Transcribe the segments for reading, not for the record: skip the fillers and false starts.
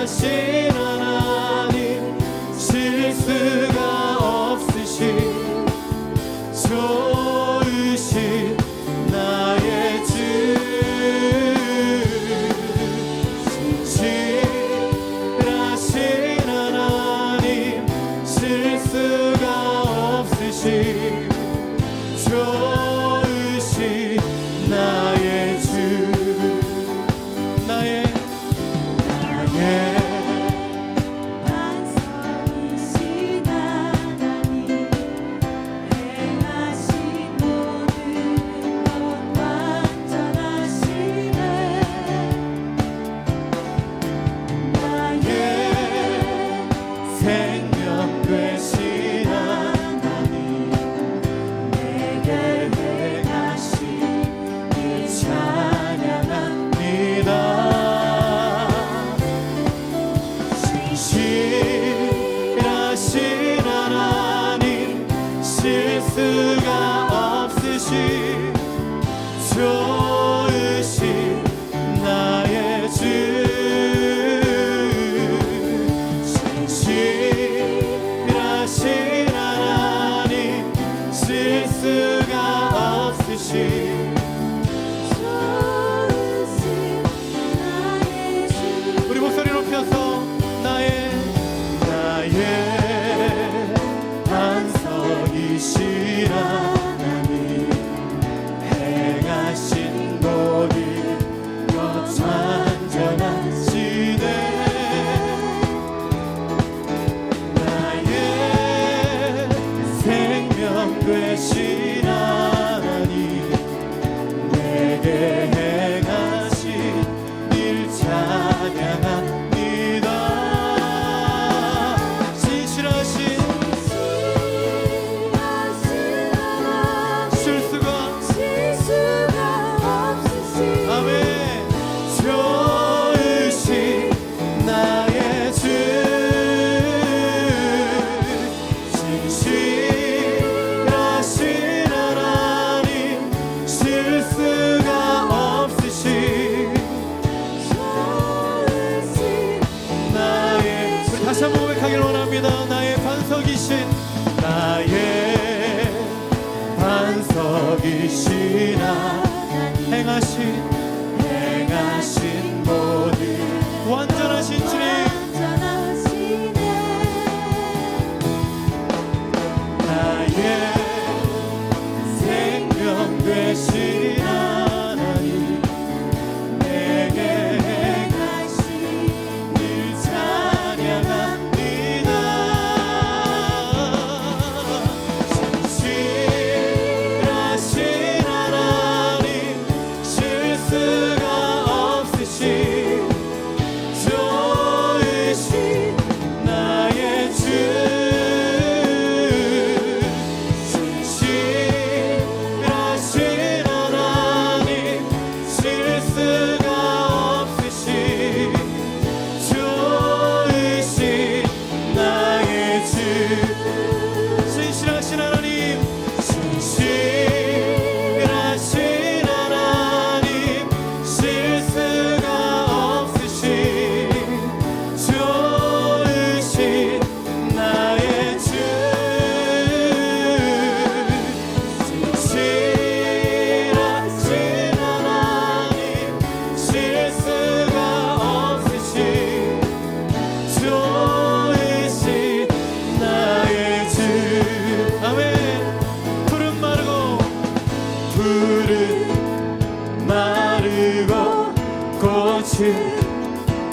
신실하신 하나님, 실수가 없으신 좋으신 나의 주. 신실하신 하나님, 실수가 없으신 좋으신 나의 주. 나의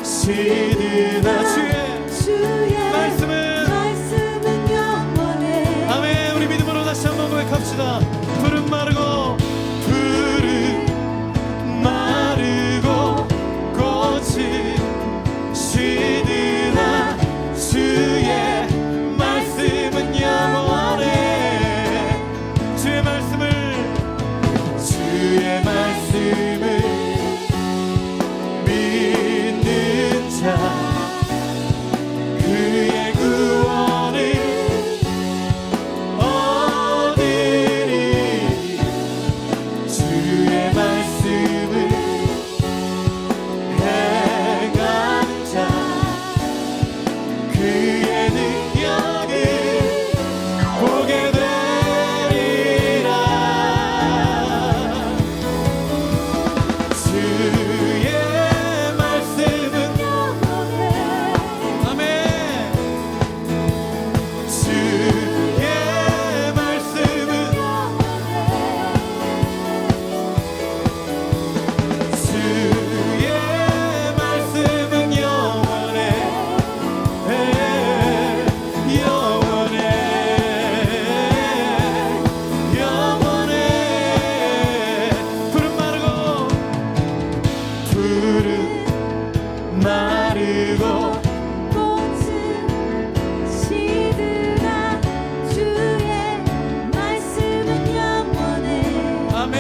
고치시리라. 주의 말씀은 영원해. 아멘. 우리 믿음으로 다시 한번 고백합시다. 푸른 마르고 꽃이 시드나 주의 말씀은 영원해. 주의 말씀을 믿는 자 그의 구원을 얻으리. 주의 말씀을 행하는 자 그의 능력을 보게 되리라. 주의 말씀은 영원해. 아멘. 주의 말씀은 영원해. 주의 말씀은 영원해. 영원해. 영원해. 푸른 마르고 꽃은 시드나 주의 말씀은 영원해. 아멘.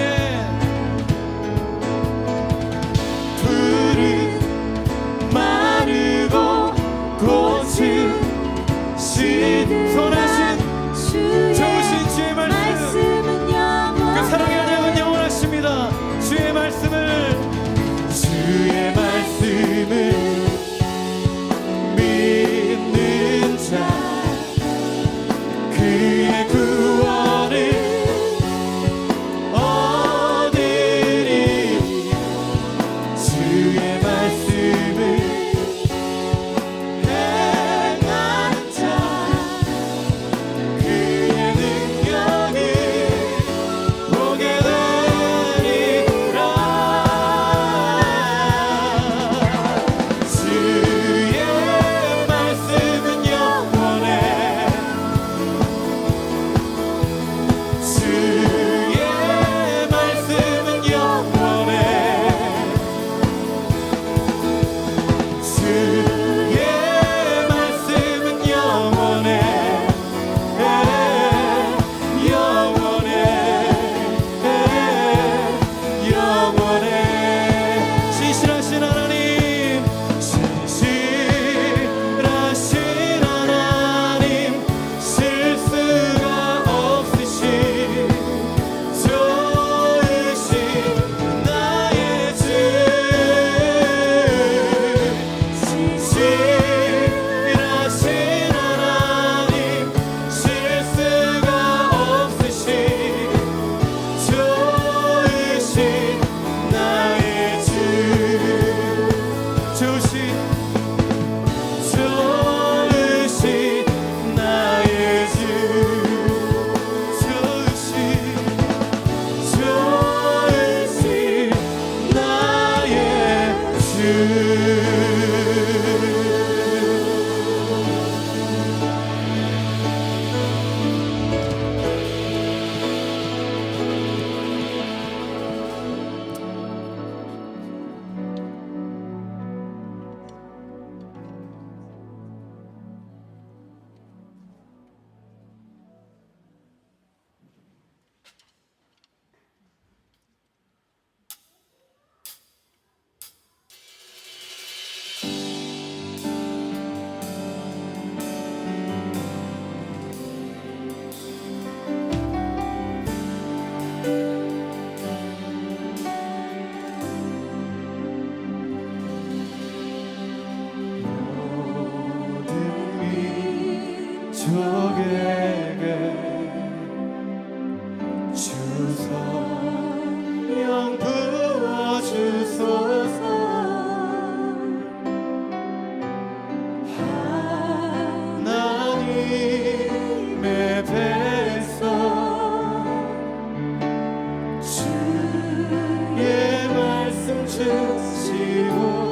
푸른 마르고 꽃은 선하신 좋으신 주의 말씀 그 사랑의 언약은 영원하십니다. 주의 말씀을 믿는 자 그의 구원을 얻으리. 주의 말씀을 행하는 자 그의 능력을 보게 되리라. 주의 말씀은 영원해. 주의 말씀은 영원해. 주의 말씀은 영원해. 영원해. 영원해. 신실하신 하나님, 신실하신 하나님, 실수가 없으신 좋으신 나의 주. 신실하신 하나님, 실수가 없으신 좋으신 나의 주. 좋으신 나의 주. 좋으신 나의 주. 민족에게 주소 영 부어주소서. 하나님의 백성 주의 말씀 주시고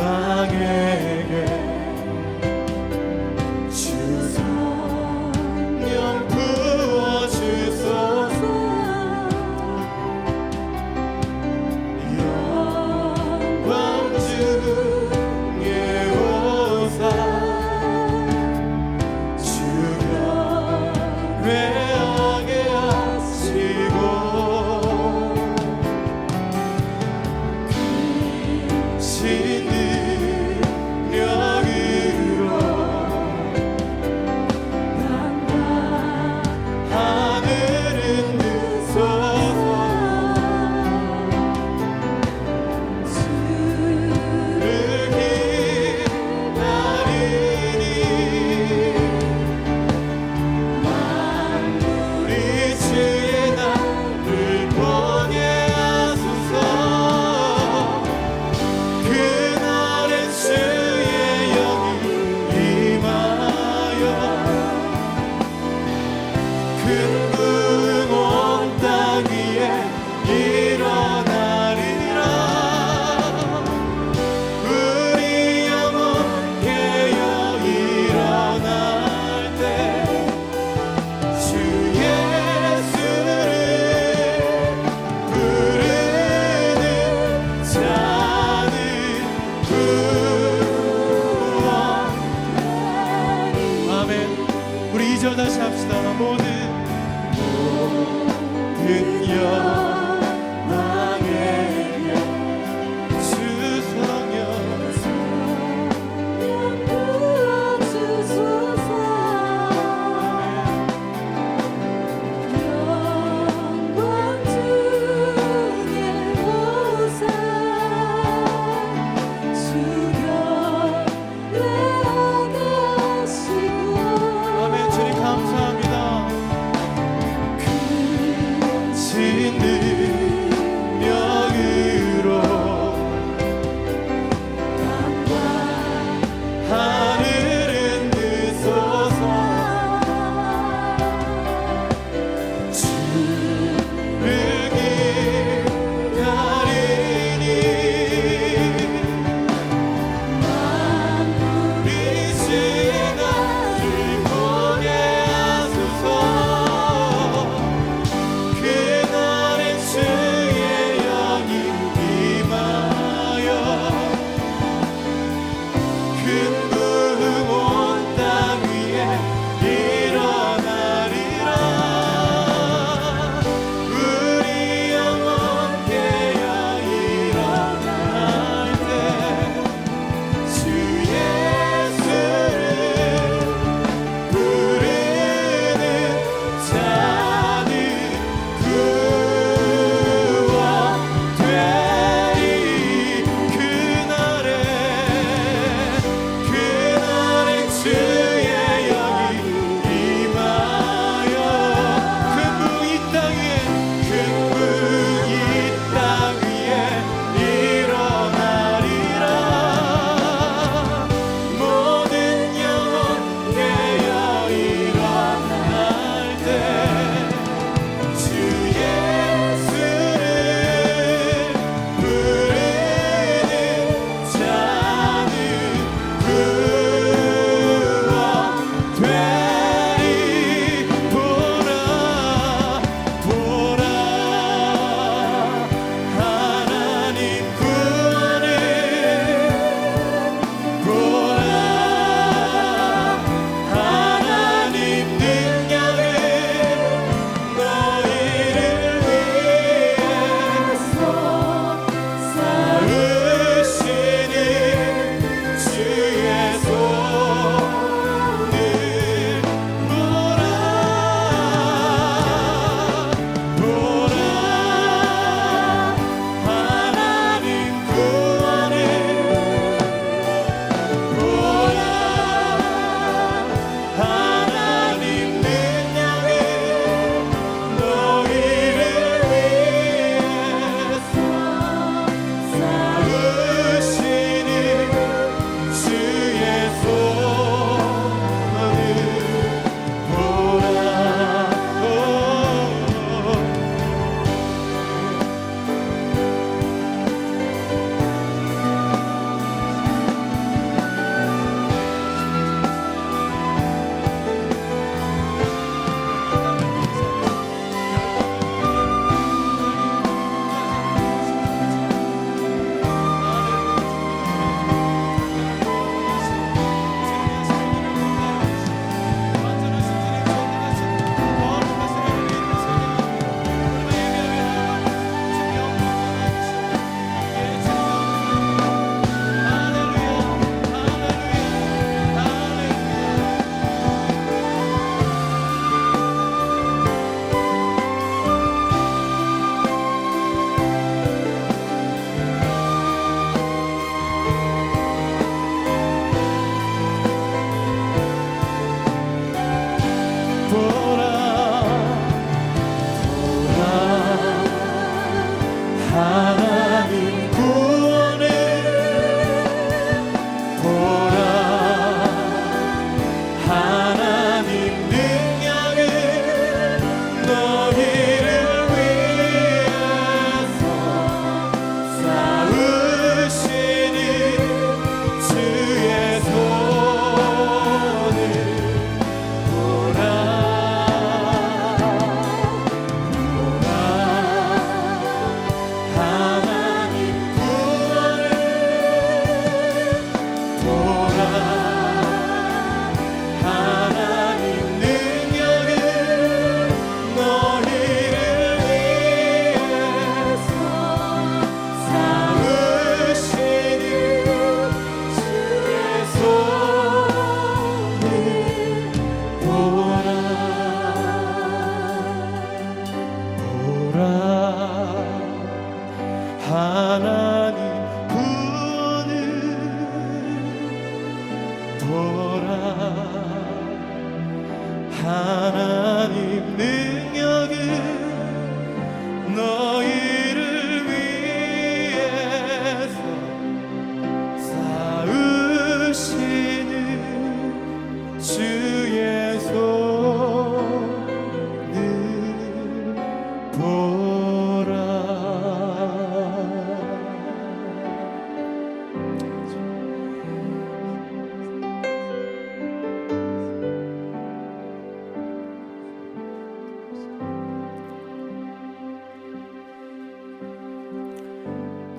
영광에게 주 성령 부어주소서. 영광 중에 오사 주여 회하게 하시고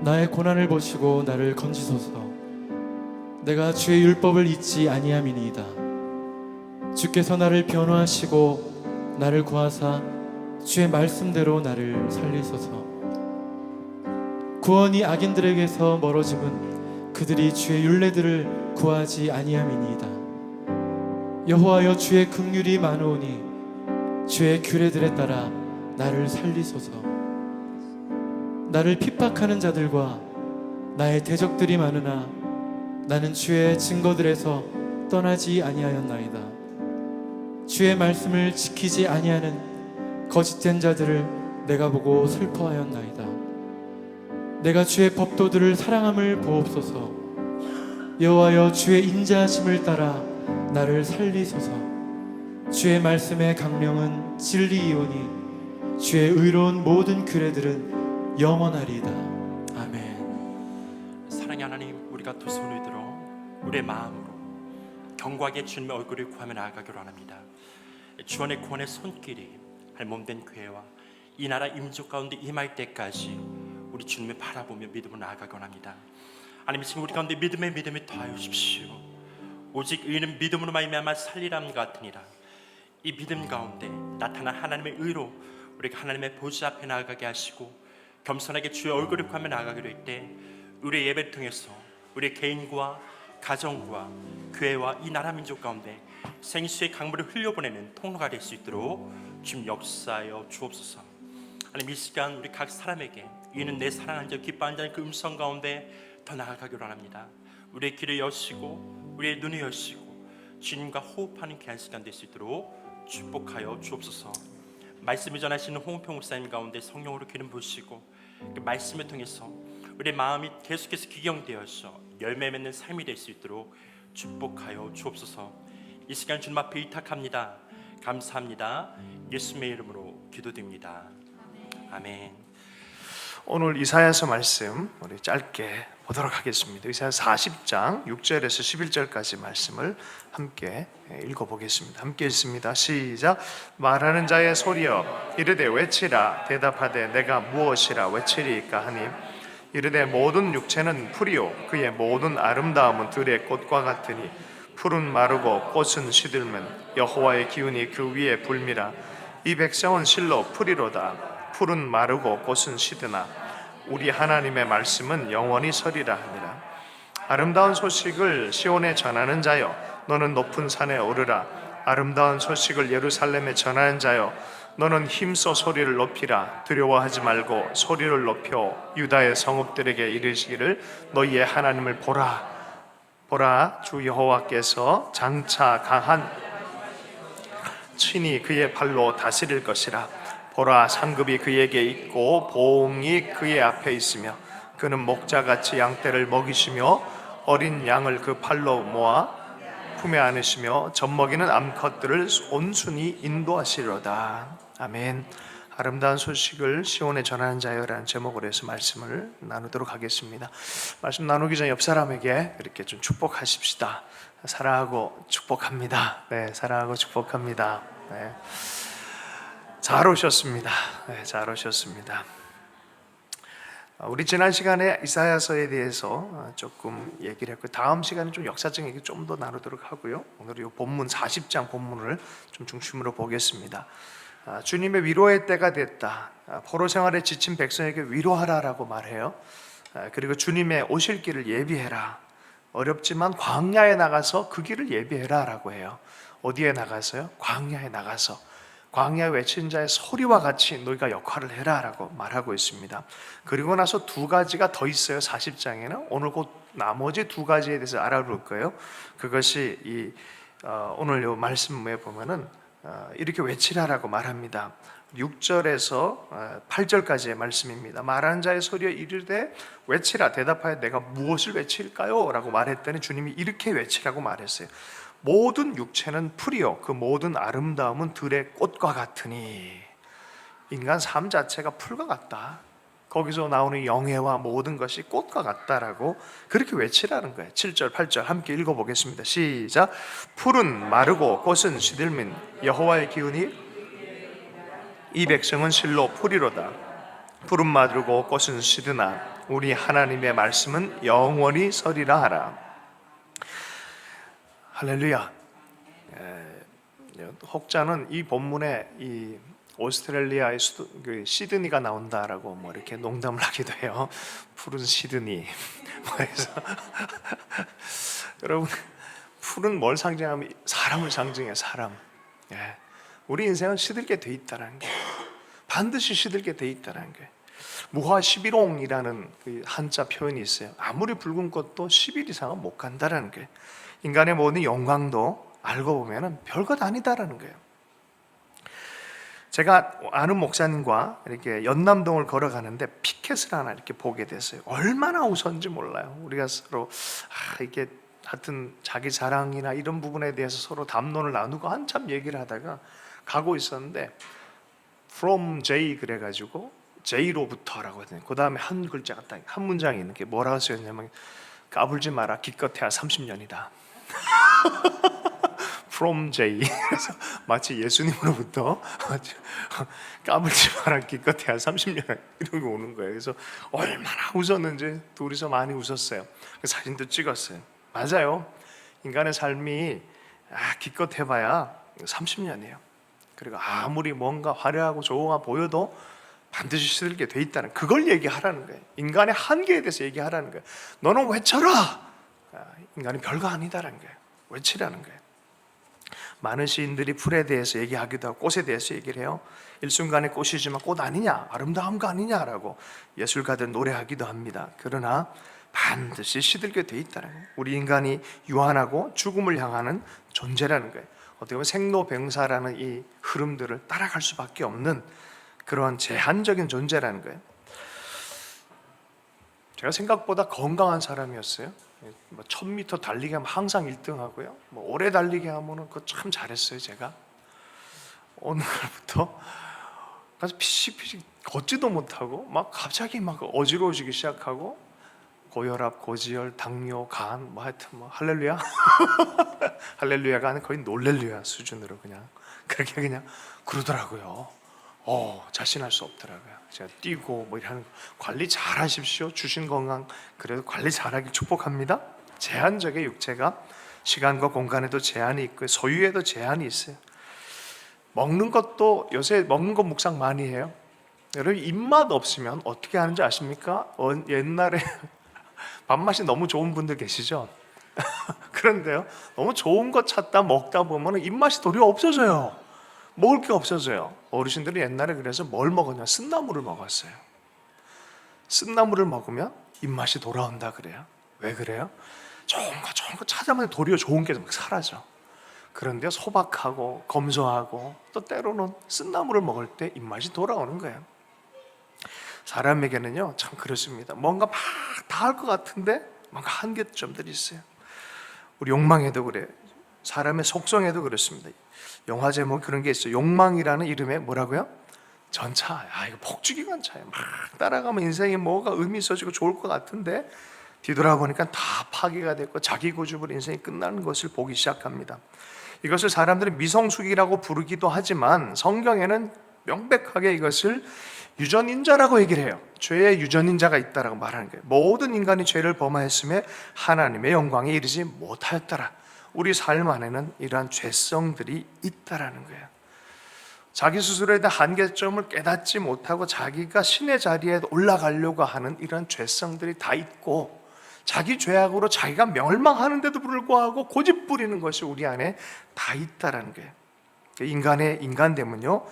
나의 고난을 보시고 나를 건지소서. 내가 주의 율법을 잊지 아니함이니이다. 주께서 나를 변호하시고 나를 구하사 주의 말씀대로 나를 살리소서. 구원이 악인들에게서 멀어짐은 그들이 주의 율례들을 구하지 아니함이니이다. 여호와여, 주의 긍휼이 많으오니 주의 규례들에 따라 나를 살리소서. 나를 핍박하는 자들과 나의 대적들이 많으나 나는 주의 증거들에서 떠나지 아니하였나이다. 주의 말씀을 지키지 아니하는 거짓된 자들을 내가 보고 슬퍼하였나이다. 내가 주의 법도들을 사랑함을 보옵소서. 여호와여, 주의 인자하심을 따라 나를 살리소서. 주의 말씀의 강령은 진리이오니 주의 의로운 모든 규례들은 영원하리이다. 아멘. 사랑의 하나님, 우리가 두 손을 들어 우리의 마음으로 견고하게 주님의 얼굴을 구하며 나아가기로 합니다. 주원의 구원의 손길이 몸된 교회와 이 나라 임족 가운데 임할 때까지 우리 주님을 바라보며 믿음으로 나아가기로 합니다. 하나님, 지금 우리 가운데 믿음이 더하여 주십시오. 오직 의인은 믿음으로 말미암아 살리람 같으니라. 이 믿음 가운데 나타난 하나님의 의로 우리가 하나님의 보좌 앞에 나아가게 하시고 겸손하게 주의 얼굴을 구하며 나아가기로 할 때 우리의 예배를 통해서 우리의 개인과 가정과 교회와 이 나라 민족 가운데 생수의 강물을 흘려보내는 통로가 될 수 있도록 주님 역사하여 주옵소서. 하나님, 이 시간 우리 각 사람에게 이는 내 사랑한 자 기뻐한 자는 그 음성 가운데 더 나아가기로 합니다. 우리의 귀를 여시고 우리의 눈을 여시고 주님과 호흡하는 귀한 시간 될 수 있도록 축복하여 주옵소서. 말씀을 전하시는 홍은평 목사님 가운데 성령으로 기름 부으시고 그 말씀을 통해서 우리의 마음이 계속해서 기경되어서 열매 맺는 삶이 될 수 있도록 축복하여 주옵소서. 이 시간 주님 앞에 의탁합니다. 감사합니다. 예수님의 이름으로 기도드립니다. 아멘. 오늘 이사야서 말씀 우리 짧게 보도록 하겠습니다. 이사야서 40장 6절에서 11절까지 말씀을 함께 읽어보겠습니다. 함께 읽습니다. 시작. 말하는 자의 소리여 이르되 외치라. 대답하되 내가 무엇이라 외치리이까 하니 이르되 모든 육체는 풀이요 그의 모든 아름다움은 들의 꽃과 같으니 풀은 마르고 꽃은 시들면 여호와의 기운이 그 위에 불미라. 이 백성은 실로 풀이로다. 풀은 마르고 꽃은 시드나 우리 하나님의 말씀은 영원히 서리라 하니라. 아름다운 소식을 시온에 전하는 자여 너는 높은 산에 오르라. 아름다운 소식을 예루살렘에 전하는 자여 너는 힘써 소리를 높이라. 두려워하지 말고 소리를 높여 유다의 성읍들에게 이르시기를 너희의 하나님을 보라. 보라, 주 여호와께서 장차 강한 친히 그의 발로 다스릴 것이라. 보라, 상급이 그에게 있고 보응이 그의 앞에 있으며 그는 목자같이 양떼를 먹이시며 어린 양을 그 팔로 모아 품에 안으시며 젖먹이는 암컷들을 온순히 인도하시리로다. 아멘. 아름다운 소식을 시온에 전하는 자여라는 제목으로 해서 말씀을 나누도록 하겠습니다. 말씀 나누기 전 옆 사람에게 이렇게 좀 축복하십시다. 사랑하고 축복합니다. 네, 사랑하고 축복합니다. 네. 잘 오셨습니다. 네, 잘 오셨습니다. 우리 지난 시간에 이사야서에 대해서 조금 얘기를 했고 다음 시간에 좀 역사적 얘기 좀 더 나누도록 하고요. 오늘 이 본문 40장 본문을 좀 중심으로 보겠습니다. 주님의 위로의 때가 됐다. 포로 생활에 지친 백성에게 위로하라라고 말해요. 그리고 주님의 오실 길을 예비해라. 어렵지만 광야에 나가서 그 길을 예비해라라고 해요. 어디에 나가서요? 광야에 나가서 광야 외친 자의 소리와 같이 너희가 역할을 해라라고 말하고 있습니다. 그리고 나서 두 가지가 더 있어요. 40장에는 오늘 곧 나머지 두 가지에 대해서 알아볼 거예요. 그것이 오늘 이 말씀에 보면은 이렇게 외치라라고 말합니다. 6절에서 8절까지의 말씀입니다. 말하는 자의 소리에 이르되 외치라. 대답하여 내가 무엇을 외칠까요? 라고 말했더니 주님이 이렇게 외치라고 말했어요. 모든 육체는 풀이요 그 모든 아름다움은 들의 꽃과 같으니 인간 삶 자체가 풀과 같다. 거기서 나오는 영예와 모든 것이 꽃과 같다라고 그렇게 외치라는 거예요. 7절 8절 함께 읽어보겠습니다. 시작. 풀은 마르고 꽃은 시들민 여호와의 기운이 이 백성은 실로 풀이로다. 풀은 마르고 꽃은 시드나 우리 하나님의 말씀은 영원히 서리라 하라. 할렐루야. 혹자는 이 본문에 이 오스트레일리아의 수도 그 시드니가 나온다라고 뭐 이렇게 농담을 하기도 해요. 푸른 시드니. 그래서 여러분, 푸른 뭘 상징하면 사람을 상징해. 사람. 예. 우리 인생은 시들게 돼 있다는 게, 반드시 시들게 돼 있다는 게. 무화 11홍이라는 그 한자 표현이 있어요. 아무리 붉은 꽃도 10일 이상은 못 간다라는 게, 인간의 모든 영광도 알고 보면은 별것 아니다라는 거예요. 제가 아는 목사님과 이렇게 연남동을 걸어가는데 피켓을 하나 이렇게 보게 됐어요. 얼마나 웃었는지 몰라요. 우리가 서로 이게 하여튼 자기 자랑이나 이런 부분에 대해서 서로 담론을 나누고 한참 얘기를 하다가 가고 있었는데 from J 그래가지고 J로부터라고 했더니 그 다음에 한 글자가 딱 한 문장이 있는 게 뭐라고 쓰였냐면 까불지 마라 기껏해야 30년이다. From J. 그래서 마치 예수님으로부터 까불지 마라 기껏해야 30년 이런 거 오는 거예요. 그래서 얼마나 웃었는지 둘이서 많이 웃었어요. 그 사진도 찍었어요. 맞아요. 인간의 삶이 기껏 해봐야 30년이에요. 그리고 아무리 뭔가 화려하고 좋아 보여도 반드시 시들게 돼 있다는 그걸 얘기하라는 거예요. 인간의 한계에 대해서 얘기하라는 거예요. 너는 외쳐라. 인간이 별거 아니다라는 거예요. 외치라는 거예요. 많은 시인들이 풀에 대해서 얘기하기도 하고 꽃에 대해서 얘기를 해요. 일순간의 꽃이지만 꽃 아니냐, 아름다운 거 아니냐라고 예술가들 노래하기도 합니다. 그러나 반드시 시들게 돼 있다는 거예요. 우리 인간이 유한하고 죽음을 향하는 존재라는 거예요. 어떻게 보면 생로병사라는 이 흐름들을 따라갈 수밖에 없는 그런 제한적인 존재라는 거예요. 제가 생각보다 건강한 사람이었어요. 1000m 달리기 하면 항상 1등 하고요. 오래 달리기 하면은 그거 참 잘했어요. 제가 어느 날부터 가서 피식피식 걷지도 못하고 막 갑자기 막 어지러워지기 시작하고 고혈압, 고지혈, 당뇨, 간 하여튼 할렐루야. 할렐루야가 아니라 거의 놀렐루야 수준으로 그냥 그렇게 그냥 그러더라고요. 자신할 수 없더라고요. 제가 뛰고 이런 관리 잘 하십시오. 주신 건강 그래도 관리 잘하길 축복합니다. 제한적인 육체가 시간과 공간에도 제한이 있고 소유에도 제한이 있어요. 먹는 것도 요새 먹는 거 묵상 많이 해요. 여러분 입맛 없으면 어떻게 하는지 아십니까? 옛날에 밥맛이 너무 좋은 분들 계시죠? 그런데요, 너무 좋은 거 찾다 먹다 보면 입맛이 도리어 없어져요. 먹을 게 없어져요. 어르신들이 옛날에 그래서 뭘 먹었냐? 쓴나물을 먹었어요. 쓴나물을 먹으면 입맛이 돌아온다 그래요. 왜 그래요? 좋은 거 찾아보면 도리어 좋은 게 막 사라져. 그런데 소박하고 검소하고 또 때로는 쓴나물을 먹을 때 입맛이 돌아오는 거예요. 사람에게는요 참 그렇습니다. 뭔가 막 다 할 것 같은데 뭔가 한계점들이 있어요. 우리 욕망에도 그래요. 사람의 속성에도 그렇습니다. 영화 제목 그런 게 있어요. 욕망이라는 이름에 뭐라고요? 전차. 이거 폭주기관차예요. 막 따라가면 인생에 뭐가 의미 있어지고 좋을 것 같은데 뒤돌아보니까 다 파괴가 됐고 자기 고집으로 인생이 끝나는 것을 보기 시작합니다. 이것을 사람들은 미성숙이라고 부르기도 하지만 성경에는 명백하게 이것을 유전인자라고 얘기를 해요. 죄의 유전인자가 있다라고 말하는 거예요. 모든 인간이 죄를 범하였음에 하나님의 영광에 이르지 못하였더라. 우리 삶 안에는 이러한 죄성들이 있다라는 거예요. 자기 스스로에 대한 한계점을 깨닫지 못하고 자기가 신의 자리에 올라가려고 하는 이런 죄성들이 다 있고 자기 죄악으로 자기가 멸망하는데도 불구하고 고집 부리는 것이 우리 안에 다 있다라는 거예요. 인간의 인간됨은요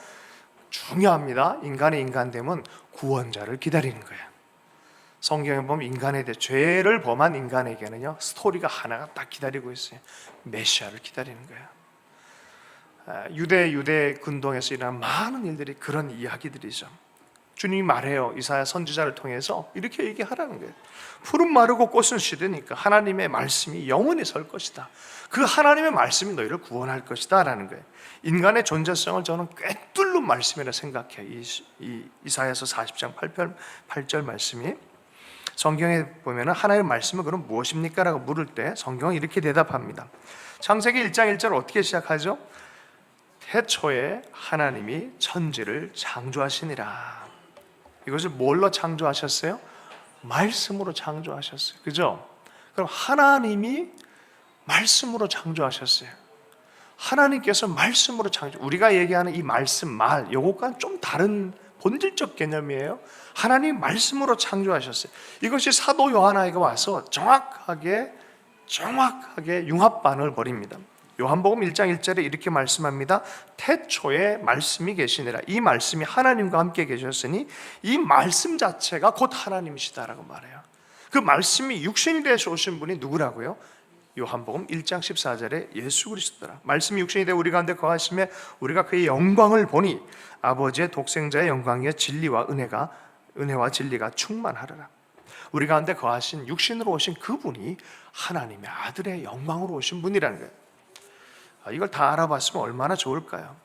중요합니다. 인간의 인간됨은 구원자를 기다리는 거예요. 성경에 보면 인간에 대해 죄를 범한 인간에게는요 스토리가 하나가 딱 기다리고 있어요. 메시아를 기다리는 거예요. 유대 근동에서 일어난 많은 일들이 그런 이야기들이죠. 주님이 말해요. 이사야 선지자를 통해서 이렇게 얘기하라는 거예요. 푸른 마르고 꽃은 시드니까 하나님의 말씀이 영원히 설 것이다. 그 하나님의 말씀이 너희를 구원할 것이다 라는 거예요. 인간의 존재성을 저는 꿰뚫는 말씀이라 생각해요. 이사야서 40장 8절 말씀이. 성경에 보면 하나님의 말씀은 그럼 무엇입니까? 라고 물을 때 성경은 이렇게 대답합니다. 창세기 1장 1절 어떻게 시작하죠? 태초에 하나님이 천지를 창조하시니라. 이것을 뭘로 창조하셨어요? 말씀으로 창조하셨어요. 그죠? 그럼 하나님이 말씀으로 창조하셨어요. 하나님께서 말씀으로 창조. 우리가 얘기하는 이 말씀, 말, 요것과는 좀 다른 본질적 개념이에요. 하나님 말씀으로 창조하셨어요. 이것이 사도 요한에게 와서 정확하게 융합반응을 벌입니다. 요한복음 1장 1절에 이렇게 말씀합니다. 태초에 말씀이 계시니라. 이 말씀이 하나님과 함께 계셨으니 이 말씀 자체가 곧 하나님이시다라고 말해요. 그 말씀이 육신이 되어서 오신 분이 누구라고요? 요한복음 1장 14절에 예수 그리스도라. 말씀이 육신이 되어 우리 가운데 거하시며 우리가 그의 영광을 보니 아버지의 독생자의 영광이여 은혜와 진리가 충만하리라. 우리 가운데 거하신 육신으로 오신 그분이 하나님의 아들의 영광으로 오신 분이라는 거예요. 이걸 다 알아봤으면 얼마나 좋을까요?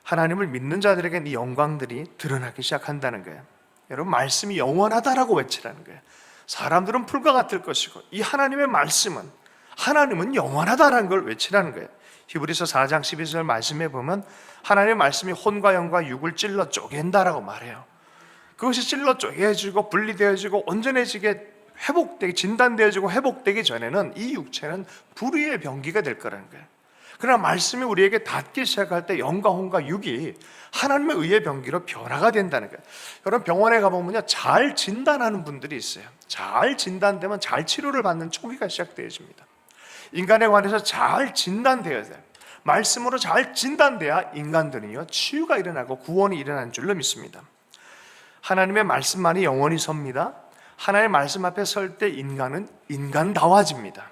하나님을 믿는 자들에게는 이 영광들이 드러나기 시작한다는 거예요. 여러분, 말씀이 영원하다라고 외치라는 거예요. 사람들은 풀과 같을 것이고 이 하나님의 말씀은 하나님은 영원하다라는 걸 외치라는 거예요. 히브리서 4장 12절 말씀에 보면 하나님의 말씀이 혼과 영과 육을 찔러 쪼갠다라고 말해요. 그것이 찔러 쪼개지고 분리되어지고 온전해지게 회복되기, 진단되어지고 회복되기 전에는 이 육체는 불의의 병기가 될 거라는 거예요. 그러나 말씀이 우리에게 닿기 시작할 때 영과 혼과 육이 하나님의 의의 병기로 변화가 된다는 거예요. 여러분, 병원에 가보면요, 잘 진단하는 분들이 있어요. 잘 진단되면 잘 치료를 받는 초기가 시작되어집니다. 인간에 관해서 잘 진단되어야 돼요. 말씀으로 잘 진단돼야 인간들은요, 치유가 일어나고 구원이 일어나는 줄로 믿습니다. 하나님의 말씀만이 영원히 섭니다. 하나님의 말씀 앞에 설 때 인간은 인간다워집니다.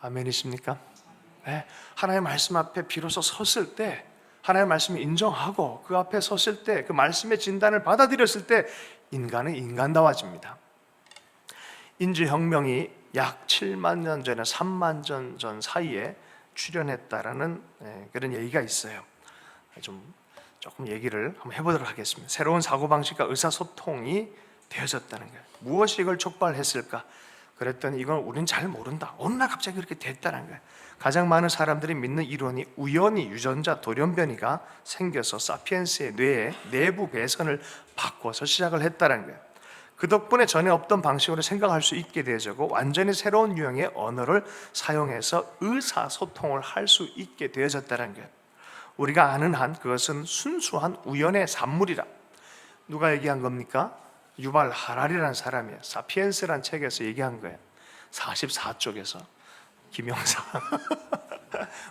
아멘이십니까? 네. 하나님의 말씀 앞에 비로소 섰을 때, 하나님의 말씀을 인정하고 그 앞에 섰을 때, 그 말씀의 진단을 받아들였을 때 인간은 인간다워집니다. 인주혁명이 약 7만 년 전에 3만 전 사이에 출현했다라는 그런 얘기가 있어요. 조금 얘기를 한번 해보도록 하겠습니다. 새로운 사고방식과 의사소통이 되어졌다는 거예요. 무엇이 이걸 촉발했을까? 그랬더니 이건 우리는 잘 모른다. 어느 날 갑자기 그렇게 됐다는 거예요. 가장 많은 사람들이 믿는 이론이 우연히 유전자 돌연변이가 생겨서 사피엔스의 뇌의 내부 배선을 바꿔서 시작을 했다는 거예요. 그 덕분에 전에 없던 방식으로 생각할 수 있게 되어지고 완전히 새로운 유형의 언어를 사용해서 의사소통을 할 수 있게 되어졌다는 거예요. 우리가 아는 한 그것은 순수한 우연의 산물이라. 누가 얘기한 겁니까? 유발 하랄이라는 사람이에요. 사피엔스라는 책에서 얘기한 거예요. 44쪽에서 김영사.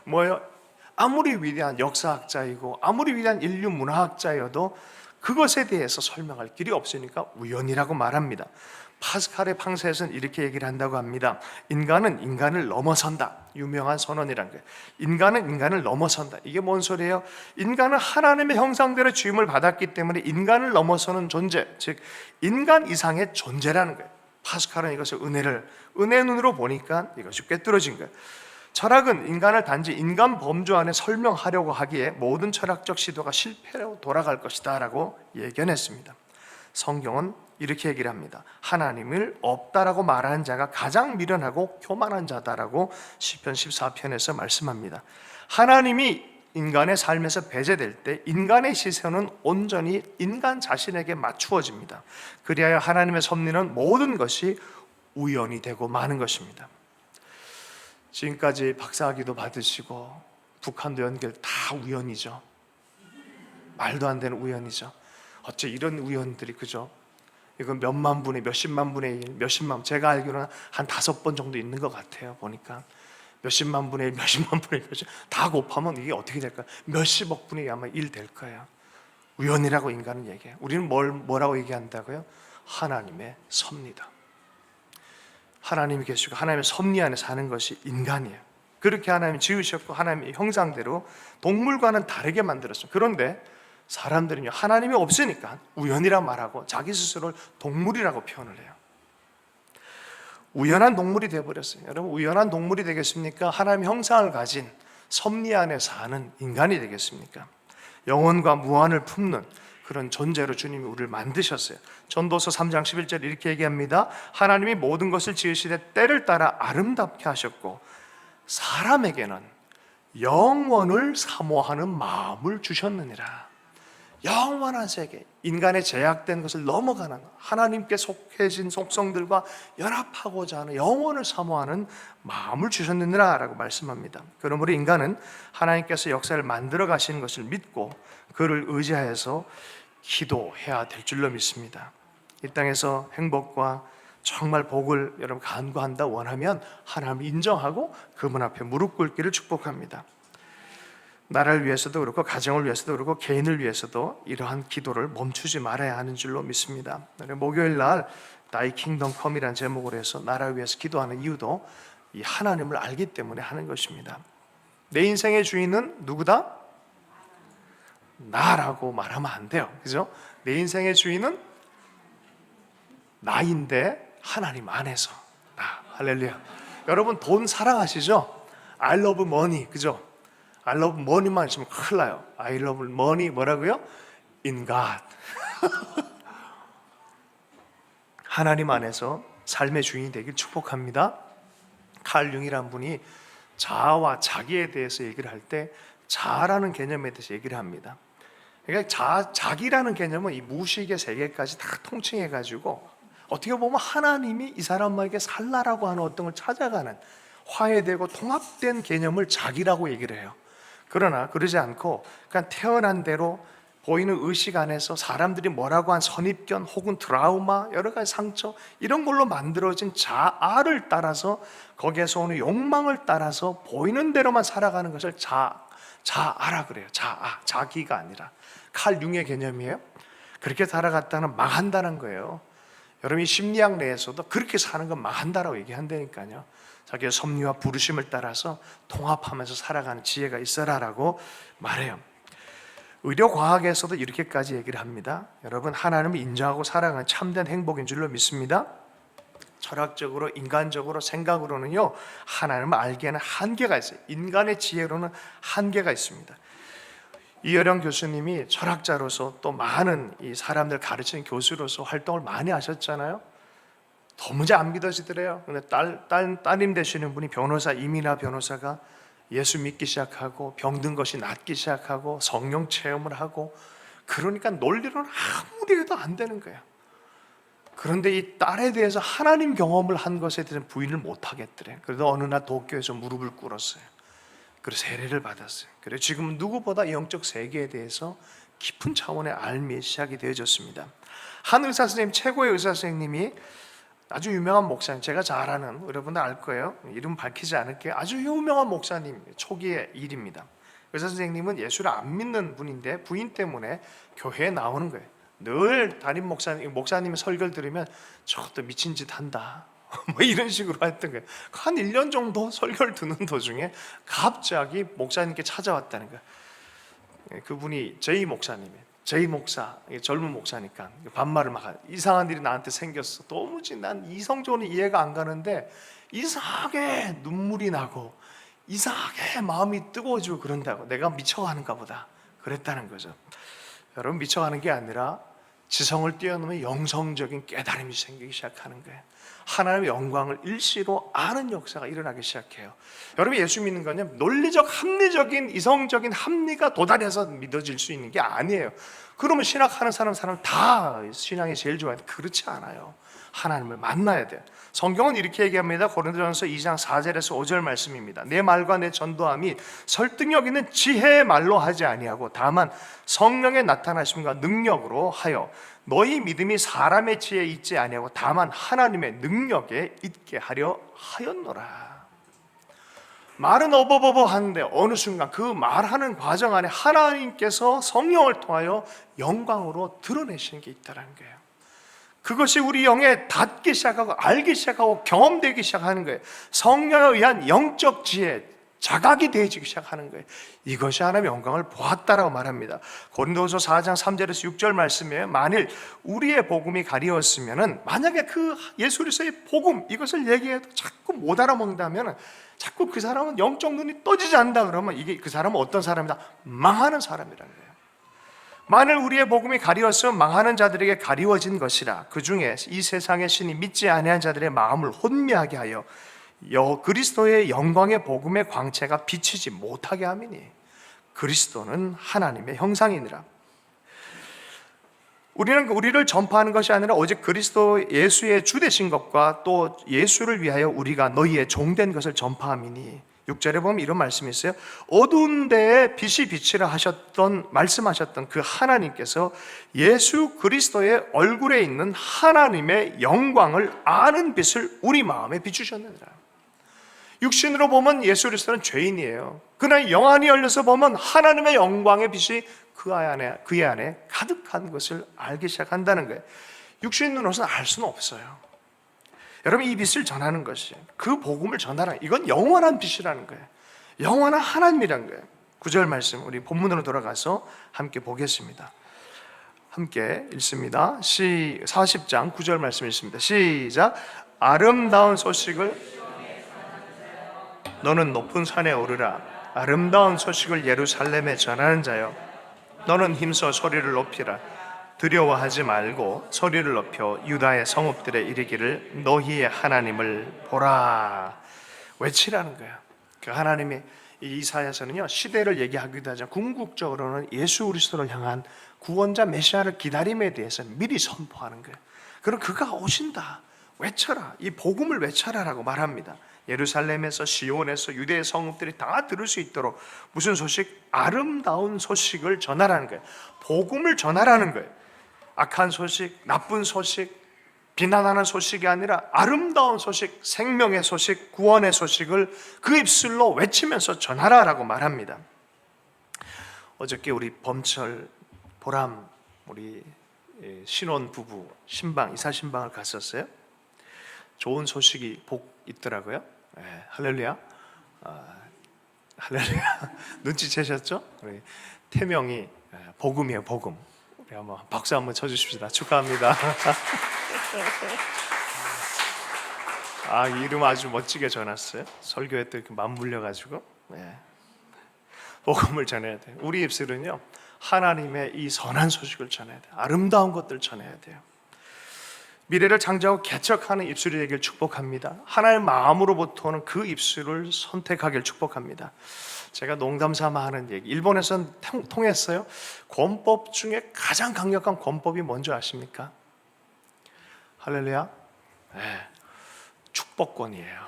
뭐예요? 아무리 위대한 역사학자이고 아무리 위대한 인류 문화학자여도 그것에 대해서 설명할 길이 없으니까 우연이라고 말합니다. 파스칼의 방세에서는 이렇게 얘기를 한다고 합니다. 인간은 인간을 넘어선다. 유명한 선언이란 거예요. 인간은 인간을 넘어선다. 이게 뭔 소리예요? 인간은 하나님의 형상대로 지음을 받았기 때문에 인간을 넘어서는 존재, 즉 인간 이상의 존재라는 거예요. 파스칼은 이것을 은혜의 눈으로 보니까 이것이 꿰뚫어진 거예요. 철학은 인간을 단지 인간 범주 안에 설명하려고 하기에 모든 철학적 시도가 실패로 돌아갈 것이다 라고 예견했습니다. 성경은 이렇게 얘기를 합니다. 하나님을 없다라고 말하는 자가 가장 미련하고 교만한 자다라고 시편 14편에서 말씀합니다. 하나님이 인간의 삶에서 배제될 때 인간의 시선은 온전히 인간 자신에게 맞추어집니다. 그리하여 하나님의 섭리는 모든 것이 우연이 되고 마는 것입니다. 지금까지 박사학위도 받으시고 북한도 연결 다 우연이죠. 말도 안 되는 우연이죠. 어째 이런 우연들이, 그죠? 이건 몇만 분의 몇십만 분의 1, 몇십만, 제가 알기로는 한 5번 정도 있는 것 같아요. 보니까 몇십만 분의 1, 몇십만 분의 1, 다 곱하면 이게 어떻게 될까요? 몇십억 분의 1 아마 1 될 거예요. 우연이라고 인간은 얘기해요. 우리는 뭐라고 얘기한다고요? 하나님의 섭리다. 하나님이 계시고 하나님의 섭리 안에 사는 것이 인간이에요. 그렇게 하나님이 지으셨고 하나님의 형상대로 동물과는 다르게 만들었어요. 그런데 사람들은요, 하나님이 없으니까 우연이라 말하고 자기 스스로를 동물이라고 표현을 해요. 우연한 동물이 되어버렸어요. 여러분, 우연한 동물이 되겠습니까? 하나님의 형상을 가진 섭리 안에 사는 인간이 되겠습니까? 영혼과 무한을 품는 그런 존재로 주님이 우리를 만드셨어요. 전도서 3장 11절 이렇게 얘기합니다. 하나님이 모든 것을 지으시되 때를 따라 아름답게 하셨고 사람에게는 영원을 사모하는 마음을 주셨느니라. 영원한 세계, 인간의 제약된 것을 넘어가는 하나님께 속해진 속성들과 연합하고자 하는 영원을 사모하는 마음을 주셨느니라 라고 말씀합니다. 그러므로 인간은 하나님께서 역사를 만들어 가시는 것을 믿고 그를 의지하여서 기도해야 될 줄로 믿습니다. 이 땅에서 행복과 정말 복을 여러분 간구한다 원하면 하나님을 인정하고 그분 앞에 무릎 꿇기를 축복합니다. 나라를 위해서도 그렇고 가정을 위해서도 그렇고 개인을 위해서도 이러한 기도를 멈추지 말아야 하는 줄로 믿습니다. 목요일 날 Thy Kingdom Come이라는 제목으로 해서 나라를 위해서 기도하는 이유도 이 하나님을 알기 때문에 하는 것입니다. 내 인생의 주인은 누구다? 나라고 말하면 안 돼요. 그죠? 내 인생의 주인은 나인데 하나님 안에서 나. 할렐루야. 여러분 돈 사랑하시죠? I love money. 그죠? I love money만 있으면 큰일 나요. I love money 뭐라고요? In God. 하나님 안에서 삶의 주인이 되길 축복합니다. 칼 융이라는 분이 자아와 자기에 대해서 얘기를 할 때 자아라는 개념에 대해서 얘기를 합니다. 그러니까 자기라는 개념은 이 무식의 세계까지 다 통칭해가지고 어떻게 보면 하나님이 이 사람에게 살라라고 하는 어떤 걸 찾아가는 화해되고 통합된 개념을 자기라고 얘기를 해요. 그러나 그러지 않고 그냥 태어난 대로 보이는 의식 안에서 사람들이 뭐라고 한 선입견 혹은 트라우마 여러 가지 상처 이런 걸로 만들어진 자아를 따라서 거기에서 오는 욕망을 따라서 보이는 대로만 살아가는 것을 자아라 그래요. 자기가 아니라 칼 융의 개념이에요. 그렇게 살아갔다는 망한다는 거예요. 여러분이 심리학 내에서도 그렇게 사는 건 망한다라고 얘기한다니까요. 자기의 섭리와 부르심을 따라서 통합하면서 살아가는 지혜가 있어라라고 말해요. 의료과학에서도 이렇게까지 얘기를 합니다. 여러분 하나님을 인정하고 살아가는 참된 행복인 줄로 믿습니다. 철학적으로 인간적으로 생각으로는요 하나님을 알기에는 한계가 있어요. 인간의 지혜로는 한계가 있습니다. 이여령 교수님이 철학자로서 또 많은 이 사람들 가르치는 교수로서 활동을 많이 하셨잖아요. 도무지 안 믿어지더래요. 근데 따님 되시는 분이 변호사 이민아 변호사가 예수 믿기 시작하고 병든 것이 낫기 시작하고 성령 체험을 하고 그러니까 논리로는 아무리 해도 안 되는 거예요. 그런데 이 딸에 대해서 하나님 경험을 한 것에 대해서 부인을 못 하겠더래. 그래도 어느 날 도쿄에서 무릎을 꿇었어요. 그래서 세례를 받았어요. 그래서 지금은 누구보다 영적 세계에 대해서 깊은 차원의 알미 시작이 되어졌습니다. 한 의사 선생님, 최고의 의사 선생님이 아주 유명한 목사님, 제가 잘 아는 여러분들 알 거예요. 이름 밝히지 않을게요. 아주 유명한 목사님, 초기의 일입니다. 의사 선생님은 예수를 안 믿는 분인데 부인 때문에 교회에 나오는 거예요. 늘 담임 목사님의 설교를 들으면 저것도 미친 짓 한다. 뭐 이런 식으로 했던 거예요. 한 1년 정도 설교를 듣는 도중에 갑자기 목사님께 찾아왔다는 거예요. 그분이 제이 목사님이에요. 제이 목사, 젊은 목사니까 반말을 막 하요. 이상한 일이 나한테 생겼어. 도무지 난 이성적으로 이해가 안 가는데 이상하게 눈물이 나고 이상하게 마음이 뜨거워지고 그런다고. 내가 미쳐가는가 보다 그랬다는 거죠. 여러분 미쳐가는 게 아니라 지성을 뛰어넘는 영성적인 깨달음이 생기기 시작하는 거예요. 하나님의 영광을 일시로 아는 역사가 일어나기 시작해요. 여러분 예수 믿는 건요 논리적 합리적인 이성적인 합리가 도달해서 믿어질 수 있는 게 아니에요. 그러면 신학하는 사람 다 신앙이 제일 좋아요. 그렇지 않아요. 하나님을 만나야 돼요. 성경은 이렇게 얘기합니다. 고린도전서 2장 4절에서 5절 말씀입니다. 내 말과 내 전도함이 설득력 있는 지혜의 말로 하지 아니하고 다만 성령의 나타나심과 능력으로 하여 너희 믿음이 사람의 지혜에 있지 아니하고 다만 하나님의 능력에 있게 하려 하였노라. 말은 어버버버 하는데 어느 순간 그 말하는 과정 안에 하나님께서 성령을 통하여 영광으로 드러내시는 게 있다는 거예요. 그것이 우리 영에 닿기 시작하고 알기 시작하고 경험되기 시작하는 거예요. 성령에 의한 영적 지혜, 자각이 되어지기 시작하는 거예요. 이것이 하나님의 영광을 보았다라고 말합니다. 고린도후서 4장 3절에서 6절 말씀에 만일 우리의 복음이 가리웠으면은, 만약에 그 예수 그리스도의 복음 이것을 얘기해도 자꾸 못 알아먹는다면, 자꾸 그 사람은 영적 눈이 떠지지 않는다 그러면 이게 그 사람은 어떤 사람이다? 망하는 사람이라는 거예요. 만일 우리의 복음이 가리웠으면 망하는 자들에게 가리워진 것이라. 그 중에 이 세상의 신이 믿지 아니한 자들의 마음을 혼미하게 하여 그리스도의 영광의 복음의 광채가 비치지 못하게 함이니 그리스도는 하나님의 형상이니라. 우리는 우리를 전파하는 것이 아니라 오직 그리스도 예수의 주 되신 것과 또 예수를 위하여 우리가 너희의 종된 것을 전파함이니. 6절에 보면 이런 말씀이 있어요. 어두운 데에 빛이 비치라 말씀하셨던 그 하나님께서 예수 그리스도의 얼굴에 있는 하나님의 영광을 아는 빛을 우리 마음에 비추셨느니라. 육신으로 보면 예수 그리스도는 죄인이에요. 그러나 영안이 열려서 보면 하나님의 영광의 빛이 그의 안에 가득한 것을 알기 시작한다는 거예요. 육신으로서는 알 수는 없어요. 여러분, 이 빛을 전하는 것이, 그 복음을 전하라, 이건 영원한 빛이라는 거예요. 영원한 하나님이라는 거예요. 9절 말씀 우리 본문으로 돌아가서 함께 보겠습니다. 함께 읽습니다. 40장 9절 말씀 읽습니다. 시작. 아름다운 소식을 너는 높은 산에 오르라. 아름다운 소식을 예루살렘에 전하는 자여, 너는 힘써 소리를 높이라. 두려워하지 말고 소리를 높여 유다의 성읍들에 이르기를 너희의 하나님을 보라. 외치라는 거예요. 그 하나님이, 이 이사야서는요, 시대를 얘기하기도 하죠. 궁극적으로는 예수 그리스도를 향한 구원자 메시아를 기다림에 대해서 미리 선포하는 거예요. 그럼 그가 오신다, 외쳐라, 이 복음을 외쳐라라고 말합니다. 예루살렘에서, 시온에서, 유대의 성읍들이 다 들을 수 있도록 무슨 소식? 아름다운 소식을 전하라는 거예요. 복음을 전하라는 거예요. 악한 소식, 나쁜 소식, 비난하는 소식이 아니라 아름다운 소식, 생명의 소식, 구원의 소식을 그 입술로 외치면서 전하라라고 말합니다. 어저께 우리 범철, 보람, 우리 신혼 부부 이사 신방을 갔었어요. 좋은 소식이 복 있더라고요. 네, 할렐루야. 할렐루야. 눈치채셨죠? 우리 태명이 복음이에요, 복음. 우리 한번 박수 한번 쳐주십시다. 축하합니다. 이름 아주 멋지게 전했어요. 설교회 때 이렇게 맞물려가지고. 네. 복음을 전해야 돼요. 우리 입술은요, 하나님의 이 선한 소식을 전해야 돼요. 아름다운 것들 전해야 돼요. 미래를 창조하고 개척하는 입술이 되길 축복합니다. 하나님의 마음으로부터는 그 입술을 선택하길 축복합니다. 제가 농담삼아 하는 얘기, 일본에서는 통했어요. 권법 중에 가장 강력한 권법이 뭔지 아십니까? 할렐루야. 네, 축복권이에요.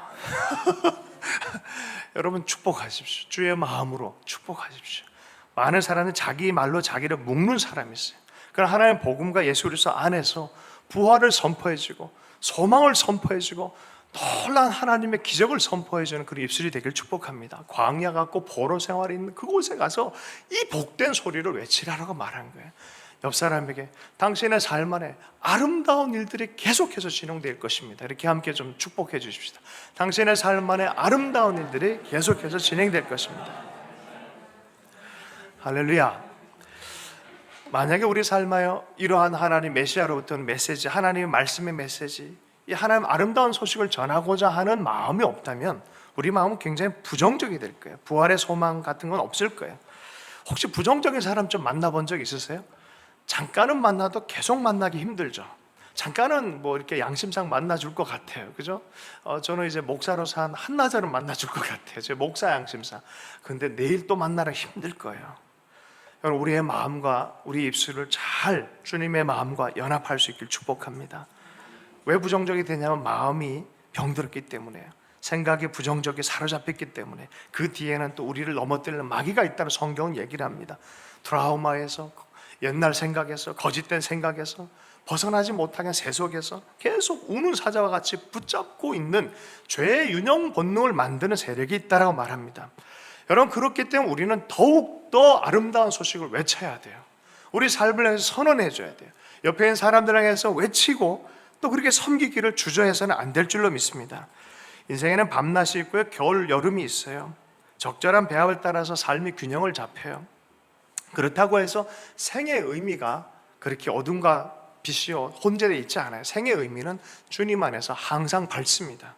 여러분, 축복하십시오. 주의 마음으로 축복하십시오. 많은 사람은 자기 말로 자기를 묶는 사람이 있어요. 그러나 하나님의 복음과 예수 그리스도 안에서 부활을 선포해주고 소망을 선포해주고 놀라운 하나님의 기적을 선포해주는 그런 입술이 되길 축복합니다. 광야 같고 포로 생활이 있는 그곳에 가서 이 복된 소리를 외치라라고 말하는 거예요. 옆 사람에게 당신의 삶 안에 아름다운 일들이 계속해서 진행될 것입니다. 이렇게 함께 좀 축복해 주십시다. 당신의 삶 안에 아름다운 일들이 계속해서 진행될 것입니다. 할렐루야. 만약에 우리 삶에 이러한 하나님 메시아로부터 메시지, 하나님의 말씀의 메시지, 이 하나님 아름다운 소식을 전하고자 하는 마음이 없다면 우리 마음은 굉장히 부정적이 될 거예요. 부활의 소망 같은 건 없을 거예요. 혹시 부정적인 사람 좀 만나본 적 있으세요? 잠깐은 만나도 계속 만나기 힘들죠. 잠깐은 뭐 이렇게 양심상 만나줄 것 같아요. 그죠? 저는 이제 목사로서 한 한나절은 만나줄 것 같아요. 제 목사 양심상. 근데 내일 또 만나라 힘들 거예요. 여러분, 우리의 마음과 우리 입술을 잘 주님의 마음과 연합할 수 있길 축복합니다. 왜 부정적이 되냐면 마음이 병들었기 때문에요. 생각이 부정적이 사로잡혔기 때문에. 그 뒤에는 또 우리를 넘어뜨리는 마귀가 있다는 성경은 얘기를 합니다. 트라우마에서, 옛날 생각에서, 거짓된 생각에서 벗어나지 못하게 세속에서 계속 우는 사자와 같이 붙잡고 있는 죄의 윤형 본능을 만드는 세력이 있다라고 말합니다. 여러분, 그렇기 때문에 우리는 더욱더 아름다운 소식을 외쳐야 돼요. 우리 삶을 향해서 선언해줘야 돼요. 옆에 있는 사람들 향해서 외치고 또 그렇게 섬기기를 주저해서는 안 될 줄로 믿습니다. 인생에는 밤낮이 있고요, 겨울, 여름이 있어요. 적절한 배합을 따라서 삶이 균형을 잡혀요. 그렇다고 해서 생의 의미가 그렇게 어둠과 빛이 혼재되어 있지 않아요. 생의 의미는 주님 안에서 항상 밝습니다.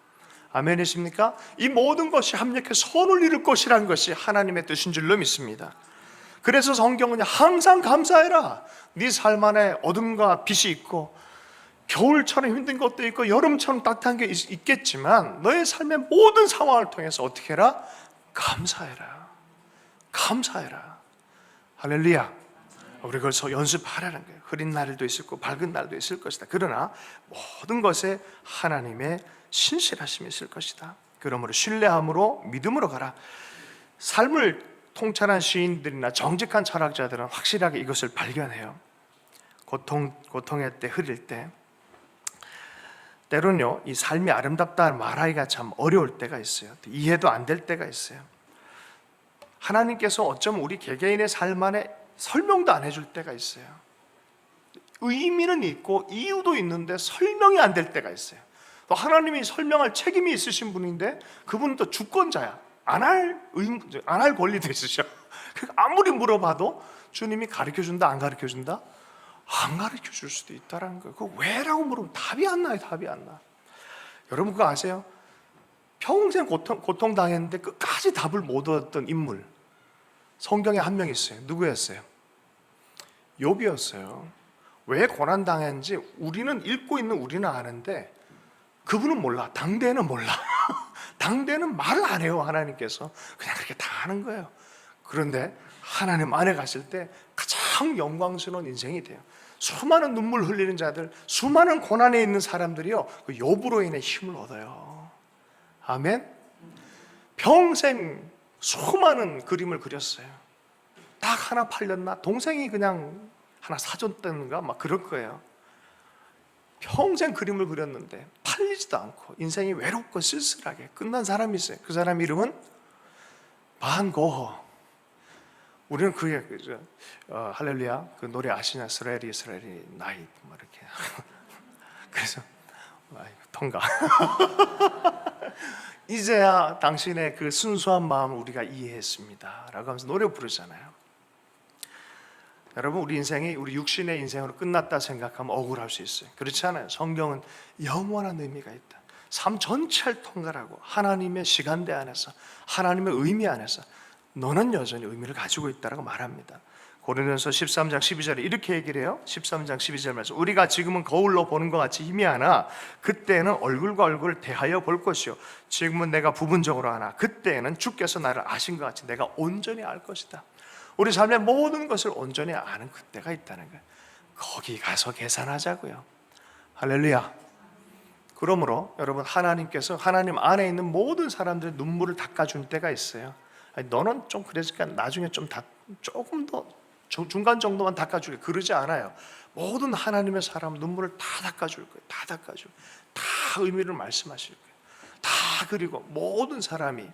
아멘이십니까? 이 모든 것이 합력해 선을 이룰 것이라는 것이 하나님의 뜻인 줄로 믿습니다. 그래서 성경은 항상 감사해라. 네 삶 안에 어둠과 빛이 있고 겨울처럼 힘든 것도 있고 여름처럼 따뜻한 게 있겠지만 너의 삶의 모든 상황을 통해서 어떻게 해라? 감사해라. 감사해라. 할렐루야. 우리 그걸 연습하라는 거예요. 흐린 날도 있을 거고 밝은 날도 있을 것이다. 그러나 모든 것에 하나님의 신실하심이 있을 것이다. 그러므로 신뢰함으로 믿음으로 가라. 삶을 통찰한 시인들이나 정직한 철학자들은 확실하게 이것을 발견해요. 고통의 때, 흐릴 때 때로는요, 이 삶이 아름답다 말하기가 참 어려울 때가 있어요. 이해도 안 될 때가 있어요. 하나님께서 어쩌면 우리 개개인의 삶 안에 설명도 안 해줄 때가 있어요. 의미는 있고 이유도 있는데 설명이 안 될 때가 있어요. 또 하나님이 설명할 책임이 있으신 분인데 그분은 또 주권자야. 안 할 권리도 있으셔. 아무리 물어봐도 주님이 가르쳐준다, 안 가르쳐준다? 안 가르쳐줄 수도 있다는 거예요. 그거 왜라고 물으면 답이 안 나요. 답이 안 나. 여러분 그거 아세요? 평생 고통당했는데 끝까지 답을 못 얻었던 인물 성경에 한 명 있어요. 누구였어요? 욥이었어요. 왜 고난당했는지 우리는 읽고 있는 우리는 아는데 그분은 몰라. 당대는 몰라. 당대는 말을 안 해요. 하나님께서 그냥 그렇게 다 하는 거예요. 그런데 하나님 안에 갔을 때 가장 영광스러운 인생이 돼요. 수많은 눈물 흘리는 자들, 수많은 고난에 있는 사람들이요, 그 욥으로 인해 힘을 얻어요. 아멘. 평생 수많은 그림을 그렸어요. 딱 하나 팔렸나? 동생이 그냥 하나 사줬다는가? 막 그럴 거예요. 평생 그림을 그렸는데 팔리지도 않고 인생이 외롭고 쓸쓸하게 끝난 사람이 있어요. 그 사람 이름은 반 고흐. 우리는 그게 할렐루야 그 노래 아시냐? 이스라엘이 나이 뭐 이렇게 그래서 통가 이제야 당신의 그 순수한 마음을 우리가 이해했습니다 라고 하면서 노래 부르잖아요. 여러분 우리 인생이 우리 육신의 인생으로 끝났다 생각하면 억울할 수 있어요. 그렇지 않아요. 성경은 영원한 의미가 있다. 삶 전체를 통과하고 하나님의 시간대 안에서 하나님의 의미 안에서 너는 여전히 의미를 가지고 있다고 말합니다. 고린도전서 13장 12절에 이렇게 얘기를 해요. 13장 12절 말씀. 우리가 지금은 거울로 보는 것 같이 희미하나 그때는 얼굴과 얼굴을 대하여 볼 것이요 지금은 내가 부분적으로 하나 그때는 주께서 나를 아신 것 같이 내가 온전히 알 것이다. 우리 삶의 모든 것을 온전히 아는 그때가 있다는 거예요. 거기 가서 계산하자고요. 할렐루야. 그러므로 여러분 하나님께서 하나님 안에 있는 모든 사람들의 눈물을 닦아준 때가 있어요. 아니, 너는 좀 그랬으니까 나중에 조금 더 중간 정도만 닦아줄게. 그러지 않아요. 모든 하나님의 사람 눈물을 다 닦아줄 거예요. 다 닦아줄 거예요. 다 의미를 말씀하실 거예요. 다 그리고 모든 사람이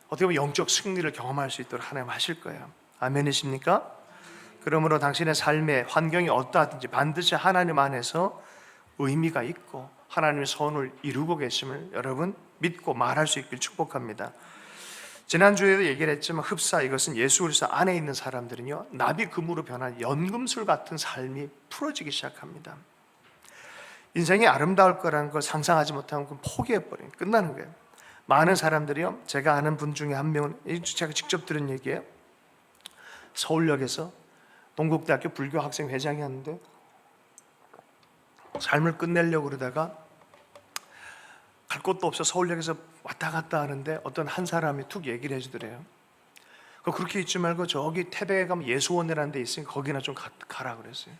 어떻게 보면 영적 승리를 경험할 수 있도록 하나님 하실 거예요. 아멘이십니까? 그러므로 당신의 삶의 환경이 어떠하든지 반드시 하나님 안에서 의미가 있고 하나님의 선을 이루고 계심을 여러분 믿고 말할 수 있길 축복합니다. 지난주에도 얘기를 했지만 흡사 이것은 예수 그리스도 안에 있는 사람들은요 나비 금으로 변한 연금술 같은 삶이 풀어지기 시작합니다. 인생이 아름다울 거라는 걸 상상하지 못하면 포기해버리면 끝나는 거예요. 많은 사람들이요 제가 아는 분 중에 한 명은 제가 직접 들은 얘기예요. 서울역에서 동국대학교 불교 학생 회장이었는데 삶을 끝내려고 그러다가 갈 곳도 없어 서울역에서 왔다 갔다 하는데 어떤 한 사람이 툭 얘기를 해주더래요. 그렇게 있지 말고 저기 태백에 가면 예수원이라는 데 있으니 거기나 좀 가라 그랬어요.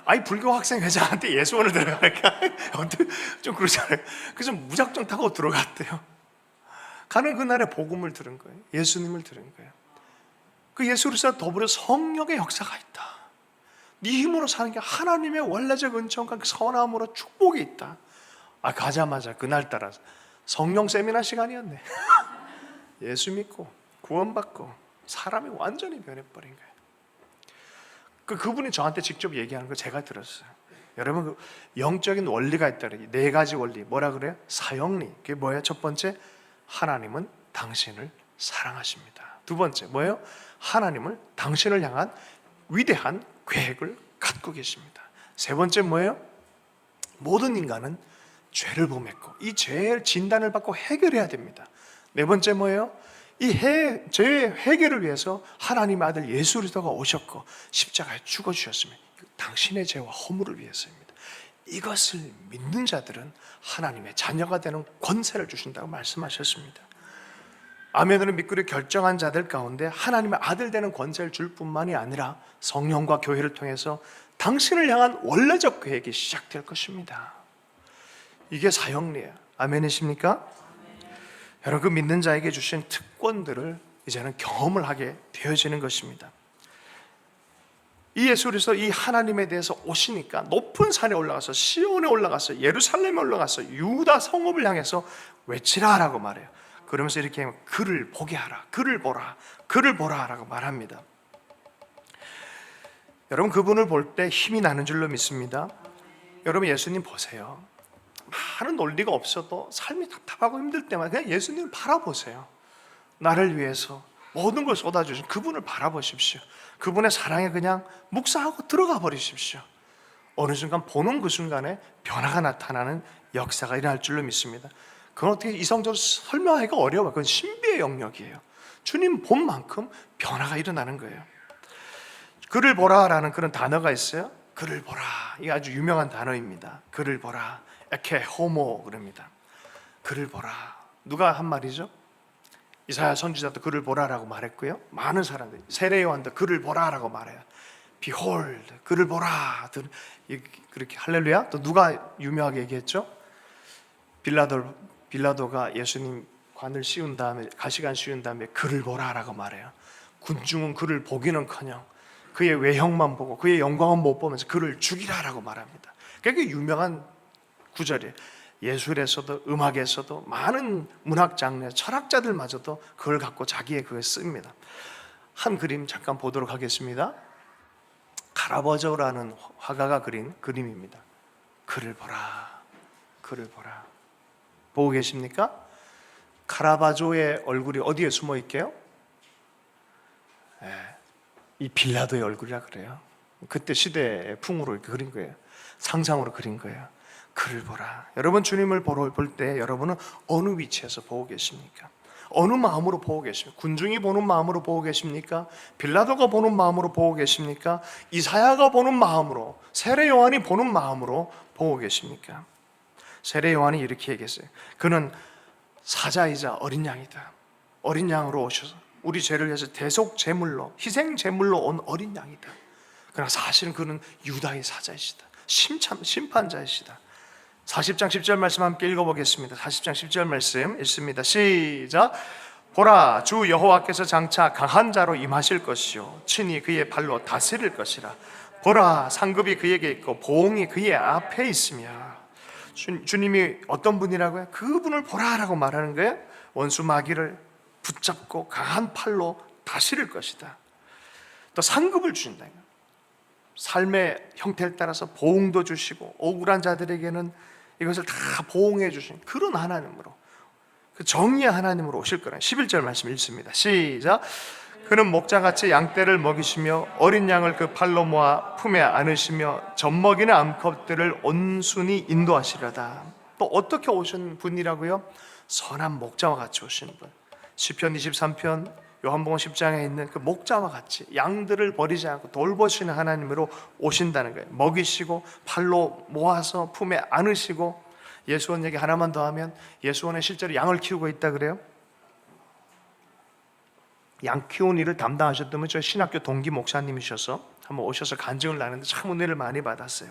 아니 불교 학생 회장한테 예수원을 들어가니까 좀 그러잖아요. 그래서 무작정 타고 들어갔대요. 가는 그날에 복음을 들은 거예요. 예수님을 들은 거예요. 그 예수 그리스도와 더불어 성령의 역사가 있다. 네 힘으로 사는 게 하나님의 원래적 은총과 그 선함으로 축복이 있다. 가자마자 그날따라 성령 세미나 시간이었네. 예수 믿고 구원받고 사람이 완전히 변해버린 거예요. 그분이 저한테 직접 얘기하는 거 제가 들었어요. 여러분 그 영적인 원리가 있다 그래요. 4가지 원리 뭐라 그래요? 사형리. 그게 뭐예요? 첫 번째 하나님은 당신을 사랑하십니다. 두 번째 뭐예요? 하나님을 당신을 향한 위대한 계획을 갖고 계십니다. 세 번째 뭐예요? 모든 인간은 죄를 범했고 이 죄의 진단을 받고 해결해야 됩니다. 네 번째 뭐예요? 이 죄의 해결을 위해서 하나님의 아들 예수 그리스도가 오셨고 십자가에 죽어주셨으면 당신의 죄와 허물을 위해서입니다. 이것을 믿는 자들은 하나님의 자녀가 되는 권세를 주신다고 말씀하셨습니다. 아멘으로 믿기로 결정한 자들 가운데 하나님의 아들 되는 권세를 줄 뿐만이 아니라 성령과 교회를 통해서 당신을 향한 원래적 계획이 시작될 것입니다. 이게 사형리예요. 아멘이십니까? 여러분, 그 믿는 자에게 주신 특권들을 이제는 경험을 하게 되어지는 것입니다. 이 예수 그리스도 이 하나님에 대해서 오시니까 높은 산에 올라가서 시온에 올라가서 예루살렘에 올라가서 유다 성읍을 향해서 외치라라고 말해요. 그러면서 이렇게 그를 보게 하라, 그를 보라, 그를 보라라고 말합니다. 여러분, 그분을 볼 때 힘이 나는 줄로 믿습니다. 여러분, 예수님 보세요. 많은 논리가 없어도 삶이 답답하고 힘들 때마다 그냥 예수님을 바라보세요. 나를 위해서 모든 걸 쏟아주신 그분을 바라보십시오. 그분의 사랑에 그냥 묵상하고 들어가 버리십시오. 어느 순간 보는 그 순간에 변화가 나타나는 역사가 일어날 줄로 믿습니다. 그건 어떻게 이성적으로 설명하기가 어려워요. 그건 신비의 영역이에요. 주님 본 만큼 변화가 일어나는 거예요. 그를 보라라는 그런 단어가 있어요. 그를 보라, 이게 아주 유명한 단어입니다. 그를 보라, 에케 호모 그럽니다. 그를 보라, 누가 한 말이죠? 이사야 선지자도 그를 보라라고 말했고요. 많은 사람들이, 세례 요한도 그를 보라라고 말해요. Behold, 그를 보라. 그렇게 할렐루야. 또 누가 유명하게 얘기했죠? 빌라도가 예수님 관을 씌운 다음에, 가시관 씌운 다음에 그를 보라라고 말해요. 군중은 그를 보기는커녕 그의 외형만 보고 그의 영광은 못 보면서 그를 죽이라라고 말합니다. 그게 유명한 구절이에요. 예술에서도 음악에서도 많은 문학 장르 철학자들마저도 그걸 갖고 자기의 그걸 씁니다. 한 그림 잠깐 보도록 하겠습니다. 카라바조라는 화가가 그린 그림입니다. 그를 보라, 그를 보라. 보고 계십니까? 카라바조의 얼굴이 어디에 숨어 있게요? 이 빌라도의 얼굴이라 그래요. 그때 시대의 풍으로 이렇게 그린 거예요. 상상으로 그린 거예요. 그를 보라. 여러분, 주님을 볼 때 여러분은 어느 위치에서 보고 계십니까? 어느 마음으로 보고 계십니까? 군중이 보는 마음으로 보고 계십니까? 빌라도가 보는 마음으로 보고 계십니까? 이사야가 보는 마음으로, 세례 요한이 보는 마음으로 보고 계십니까? 세례 요한이 이렇게 얘기했어요. 그는 사자이자 어린 양이다. 어린 양으로 오셔서 우리 죄를 위해서 대속 제물로, 희생 제물로 온 어린 양이다. 그러나 사실은 그는 유다의 사자이시다. 심판자이시다. 40장 10절 말씀 함께 읽어보겠습니다. 40장 10절 말씀 읽습니다. 시작. 보라, 주 여호와께서 장차 강한 자로 임하실 것이요 친히 그의 발로 다스릴 것이라. 보라, 상급이 그에게 있고 보응이 그의 앞에 있으며. 주님이 어떤 분이라고요? 그분을 보라라고 말하는 거예요. 원수 마귀를 붙잡고 강한 팔로 다스릴 것이다. 또 상급을 주신다. 삶의 형태에 따라서 보응도 주시고 억울한 자들에게는 이것을 다 보응해 주신 그런 하나님으로, 그 정의의 하나님으로 오실 거라. 11절 말씀 읽습니다. 시작. 그는 목자같이 양떼를 먹이시며 어린 양을 그 팔로 모아 품에 안으시며 젖먹이는 암컷들을 온순히 인도하시려다. 또 어떻게 오신 분이라고요? 선한 목자와 같이 오시는 분. 시편 23편, 요한복음 10장에 있는 그 목자와 같이 양들을 버리지 않고 돌보시는 하나님으로 오신다는 거예요. 먹이시고 팔로 모아서 품에 안으시고. 예수원 얘기 하나만 더 하면 예수원에 실제로 양을 키우고 있다 그래요. 양 키우는 일을 담당하셨다면 저희 신학교 동기 목사님이셔서 한번 오셔서 간증을 나누는데 참 은혜를 많이 받았어요.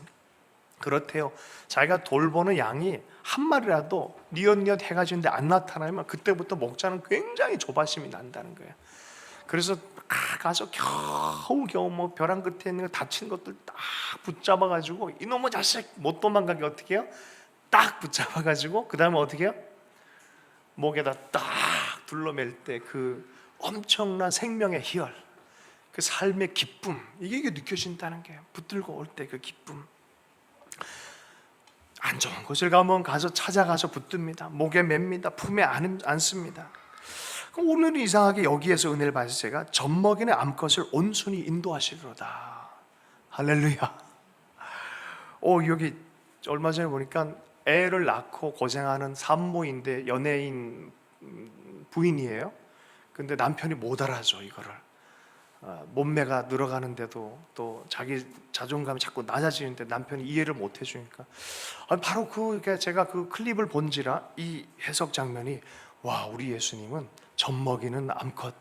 그렇대요. 자기가 돌보는 양이 한 마리라도 니엇니엇 해가지고 안 나타나면 그때부터 목자는 굉장히 조바심이 난다는 거예요. 그래서 가서 겨우 뭐 벼랑 끝에 있는 거 다친 것들 딱 붙잡아가지고 이놈의 자식 못 도망가게 어떻게 해요? 딱 붙잡아가지고 그 다음에 어떻게 해요? 목에다 딱 둘러맬 때 그 엄청난 생명의 희열, 그 삶의 기쁨, 이게 느껴진다는 거예요. 붙들고 올 때 그 기쁨. 안 좋은 곳을 가면 가서 찾아가서 붙듭니다. 목에 맵니다. 품에 안습니다. 그럼 오늘 이상하게 여기에서 은혜를 받을 제가 젖먹이는 암컷을 온순히 인도하시리로다. 할렐루야. 여기 얼마 전에 보니까 애를 낳고 고생하는 산모인데 연예인 부인이에요. 근데 남편이 못 알아줘 이거를. 몸매가 늘어가는데도 또 자기 자존감이 자꾸 낮아지는데 남편이 이해를 못 해주니까 바로 제가 그 클립을 본지라 이 해석 장면이 와, 우리 예수님은 젖먹이는 암컷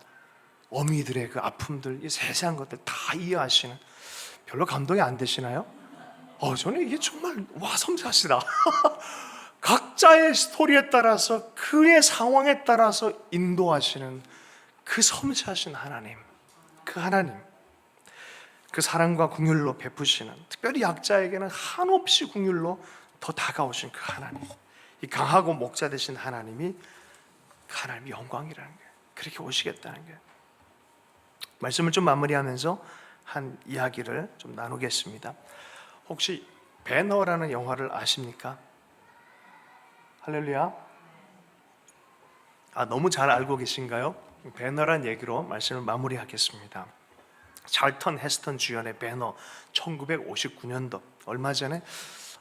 어미들의 그 아픔들, 이 세세한 것들 다 이해하시는, 별로 감동이 안 되시나요? 저는 이게 정말 와, 섬세하시다. 각자의 스토리에 따라서 그의 상황에 따라서 인도하시는 그 섬세하신 하나님, 그 하나님, 그 사랑과 궁휼로 베푸시는, 특별히 약자에게는 한없이 궁휼로 더 다가오신 그 하나님, 이 강하고 목자 되신 하나님이 영광이라는 거예요. 그렇게 오시겠다는 거예요. 말씀을 좀 마무리하면서 한 이야기를 좀 나누겠습니다. 혹시 배너라는 영화를 아십니까? 할렐루야. 너무 잘 알고 계신가요? 배너란 얘기로 말씀을 마무리하겠습니다. 찰턴 헤스턴 주연의 배너, 1959년도, 얼마 전에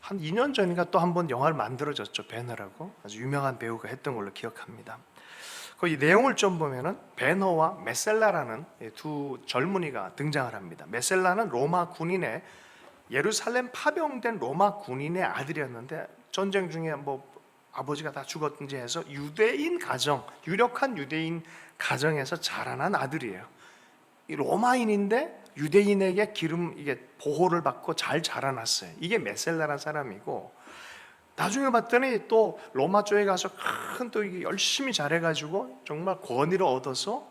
한 2년 전인가 또 한 번 영화를 만들어졌죠. 배너라고 아주 유명한 배우가 했던 걸로 기억합니다. 이 내용을 좀 보면은 배너와 메셀라라는 두 젊은이가 등장을 합니다. 메셀라는 로마 군인의, 예루살렘 파병된 로마 군인의 아들이었는데 전쟁 중에 아버지가 다 죽었든지 해서 유대인 가정, 유력한 유대인 가정에서 자라난 아들이에요. 이 로마인인데 유대인에게 이게 보호를 받고 잘 자라났어요. 이게 메셀라라는 사람이고, 나중에 봤더니 또 로마 쪽에 가서 또 열심히 잘해가지고 정말 권위를 얻어서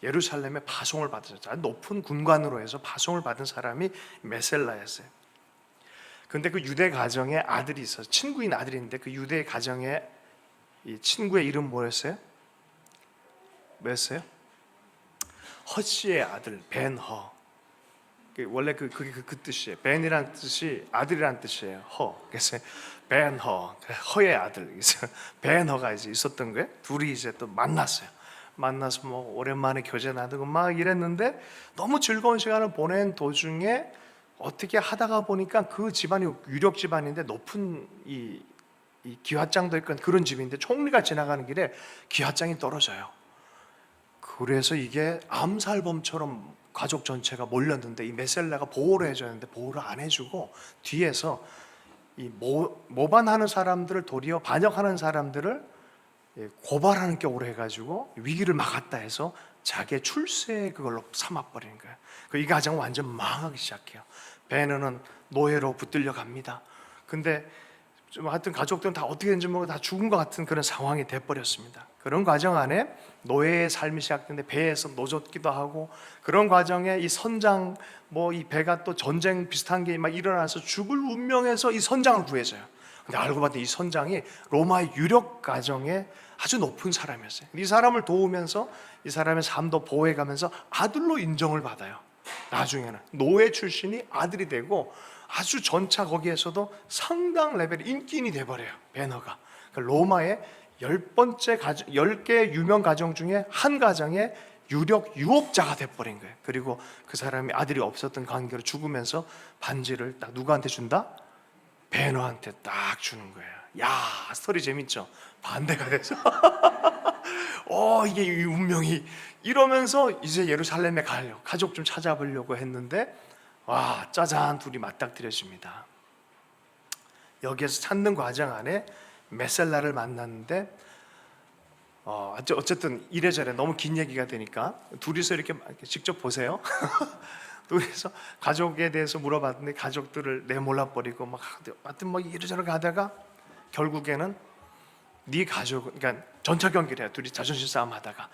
예루살렘에 파송을 받았어요. 높은 군관으로 해서 파송을 받은 사람이 메셀라였어요. 근데 그 유대 가정에 아들이 있어요. 친구인 아들인데 그 유대 가정에 이 친구의 이름 뭐였어요? 뭐였어요? 허씨의 아들 벤허. 원래 그게 그 뜻이에요. 벤이란 뜻이 아들이란 뜻이에요. 그래서 벤허, 허의 아들. 그래서 벤허가 이제 있었던 거예요. 둘이 이제 또 만났어요. 만나서 오랜만에 교제 나누고 막 이랬는데, 너무 즐거운 시간을 보낸 도중에 어떻게 하다가 보니까 그 집안이 유력 집안인데 높은 이 기와장도 있고 그런 집인데, 총리가 지나가는 길에 기와장이 떨어져요. 그래서 이게 암살범처럼 가족 전체가 몰렸는데, 이 메셀라가 보호를 해줘야 하는데 보호를 안 해주고 뒤에서 이 모반하는 사람들을, 도리어 반역하는 사람들을 고발하는 격으로 해가지고 위기를 막았다 해서 자기의 출세 그걸로 삼아버리는 거예요. 이 가정은 완전 망하기 시작해요. 베너는 노예로 붙들려 갑니다. 근데 하여튼 가족들은 다 어떻게 된지 모르고 다 죽은 것 같은 그런 상황이 돼버렸습니다. 그런 과정 안에 노예의 삶이 시작되는데 배에서 노젓기도 하고, 그런 과정에 이 선장 이 배가 또 전쟁 비슷한 게 막 일어나서 죽을 운명에서 이 선장을 구해줘요. 근데 알고 봤더니 이 선장이 로마의 유력 가정의 아주 높은 사람이었어요. 이 사람을 도우면서 이 사람의 삶도 보호해가면서 아들로 인정을 받아요. 나중에는 노예 출신이 아들이 되고 아주 전차 거기에서도 상당 레벨의 인기인이 돼버려요. 베너가 로마의 10개 유명 가정 중에 한 가정의 유력 유업자가 돼버린 거예요. 그리고 그 사람이 아들이 없었던 관계로 죽으면서 반지를 딱 누구한테 준다? 베너한테 딱 주는 거예요. 야, 스토리 재밌죠? 반대가 돼서 이게 이 운명이 이러면서 이제 예루살렘에 가려고 가족 좀 찾아보려고 했는데, 와, 짜잔, 둘이 맞닥뜨려집니다. 여기에서 찾는 과정 안에 메셀라를 만났는데, 어쨌든 이래저래 너무 긴 얘기가 되니까 둘이서 이렇게 직접 보세요. 둘이서 가족에 대해서 물어봤는데 가족들을 내몰라버리고 하여튼 이래저래 가다가 결국에는 네 가족, 그러니까 전차 경기를 해요. 둘이 자존심 싸움 하다가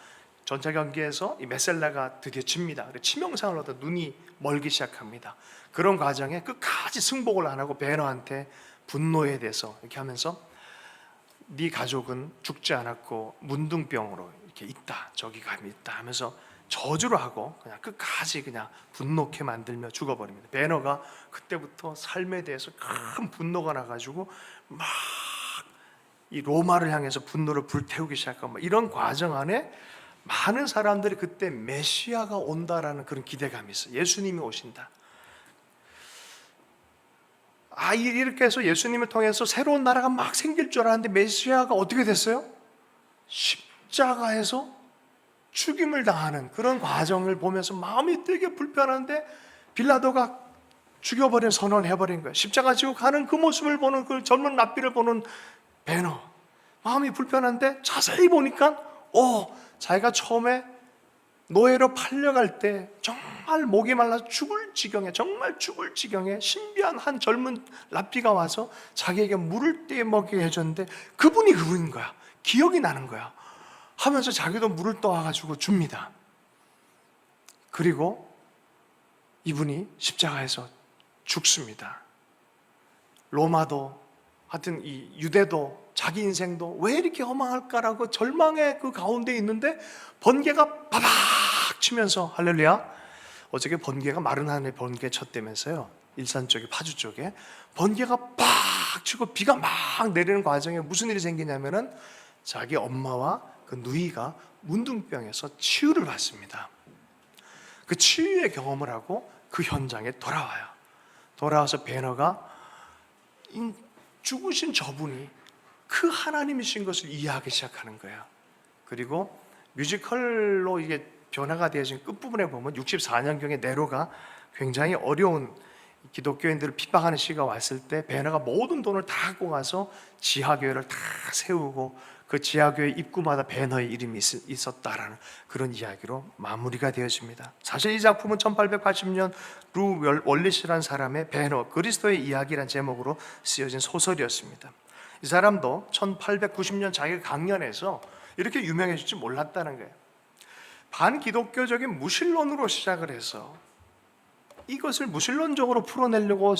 전차 경기에서 이 메셀라가 드디어 집니다. 치명상을 얻어 눈이 멀기 시작합니다. 그런 과정에 끝까지 승복을 안 하고 베너한테 분노에 대해서 이렇게 하면서 네 가족은 죽지 않았고 문둥병으로 이렇게 있다, 저기 감이 있다 하면서 저주를 하고 그냥 끝까지 그냥 분노케 만들며 죽어버립니다. 베너가 그때부터 삶에 대해서 큰 분노가 나가지고 막 이 로마를 향해서 분노를 불태우기 시작하고 이런 과정 안에 많은 사람들이 그때 메시아가 온다라는 그런 기대감이 있어요. 예수님이 오신다. 이렇게 해서 예수님을 통해서 새로운 나라가 막 생길 줄 알았는데 메시아가 어떻게 됐어요? 십자가에서 죽임을 당하는 그런 과정을 보면서 마음이 되게 불편한데 빌라도가 죽여버린 선언을 해버린 거예요. 십자가 지고 가는 그 모습을 보는 그 젊은 랍비를 보는 베너, 마음이 불편한데 자세히 보니까 자기가 처음에 노예로 팔려갈 때 정말 목이 말라 죽을 지경에, 정말 죽을 지경에 신비한 한 젊은 랍비가 와서 자기에게 물을 떼 먹게 해줬는데 그분이 그분인 거야. 기억이 나는 거야. 하면서 자기도 물을 떠와가지고 줍니다. 그리고 이분이 십자가에서 죽습니다. 로마도, 하여튼 이 유대도, 자기 인생도 왜 이렇게 허망할까라고 절망의 그 가운데 있는데 번개가 바박 치면서, 할렐루야, 어저께 번개가 마른 하늘에 번개 쳤다면서요. 일산 쪽에, 파주 쪽에 번개가 팍 치고 비가 막 내리는 과정에 무슨 일이 생기냐면은 자기 엄마와 그 누이가 문둥병에서 치유를 받습니다. 그 치유의 경험을 하고 그 현장에 돌아와요. 돌아와서 베너가 죽으신 저분이 그 하나님이신 것을 이해하기 시작하는 거예요. 그리고 뮤지컬로 이게 변화가 되어진 끝부분에 보면 64년경에 네로가 굉장히 어려운 기독교인들을 핍박하는 시기가 왔을 때 베너가 모든 돈을 다 갖고 가서 지하교회를 다 세우고 그 지하교회 입구마다 베너의 이름이 있었다라는 그런 이야기로 마무리가 되어집니다. 사실 이 작품은 1880년 루 월리스라는 사람의 베너, 그리스도의 이야기라는 제목으로 쓰여진 소설이었습니다. 이 사람도 1890년 자기가 강연에서 이렇게 유명해질 줄 몰랐다는 거예요. 반기독교적인 무신론으로 시작을 해서 이것을 무신론적으로 풀어내려고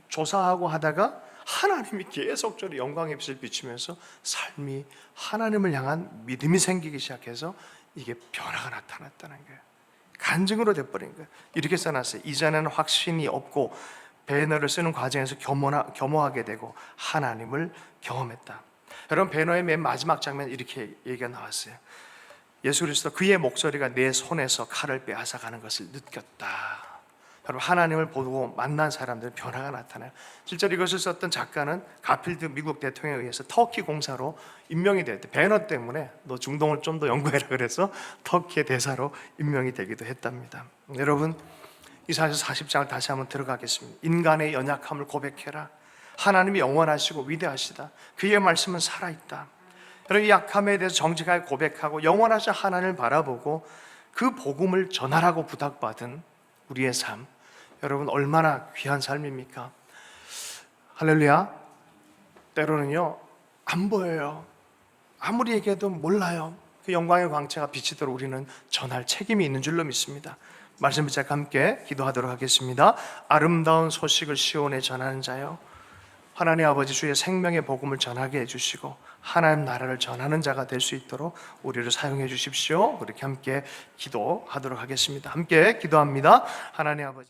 조사하고 하다가 하나님이 계속적으로 영광의 빛을 비추면서 삶이 하나님을 향한 믿음이 생기기 시작해서 이게 변화가 나타났다는 거예요. 간증으로 돼버린 거예요. 이렇게 써놨어요. 이전에는 확신이 없고 베너를 쓰는 과정에서 겸허하게 되고 하나님을 경험했다. 여러분, 베너의 맨 마지막 장면 이렇게 얘기가 나왔어요. 예수 그리스도 그의 목소리가 내 손에서 칼을 빼앗아가는 것을 느꼈다. 여러분, 하나님을 보고 만난 사람들은 변화가 나타나요. 실제로 이것을 썼던 작가는 가필드 미국 대통령에 의해서 터키 공사로 임명이 됐대. 베너 때문에 너 중동을 좀 더 연구해라 그래서 터키의 대사로 임명이 되기도 했답니다. 여러분, 이사야서 40장을 다시 한번 들어가겠습니다. 인간의 연약함을 고백해라. 하나님이 영원하시고 위대하시다. 그의 말씀은 살아있다. 여러분, 이 약함에 대해서 정직하게 고백하고 영원하신 하나님을 바라보고 그 복음을 전하라고 부탁받은 우리의 삶, 여러분 얼마나 귀한 삶입니까? 할렐루야. 때로는요 안 보여요. 아무리 얘기해도 몰라요. 그 영광의 광채가 비치도록 우리는 전할 책임이 있는 줄로 믿습니다. 말씀 붙잡고 함께 기도하도록 하겠습니다. 아름다운 소식을 시온에 전하는 자여, 하나님 아버지, 주의 생명의 복음을 전하게 해주시고 하나님 나라를 전하는 자가 될 수 있도록 우리를 사용해 주십시오. 그렇게 함께 기도하도록 하겠습니다. 함께 기도합니다. 하나님 아버지.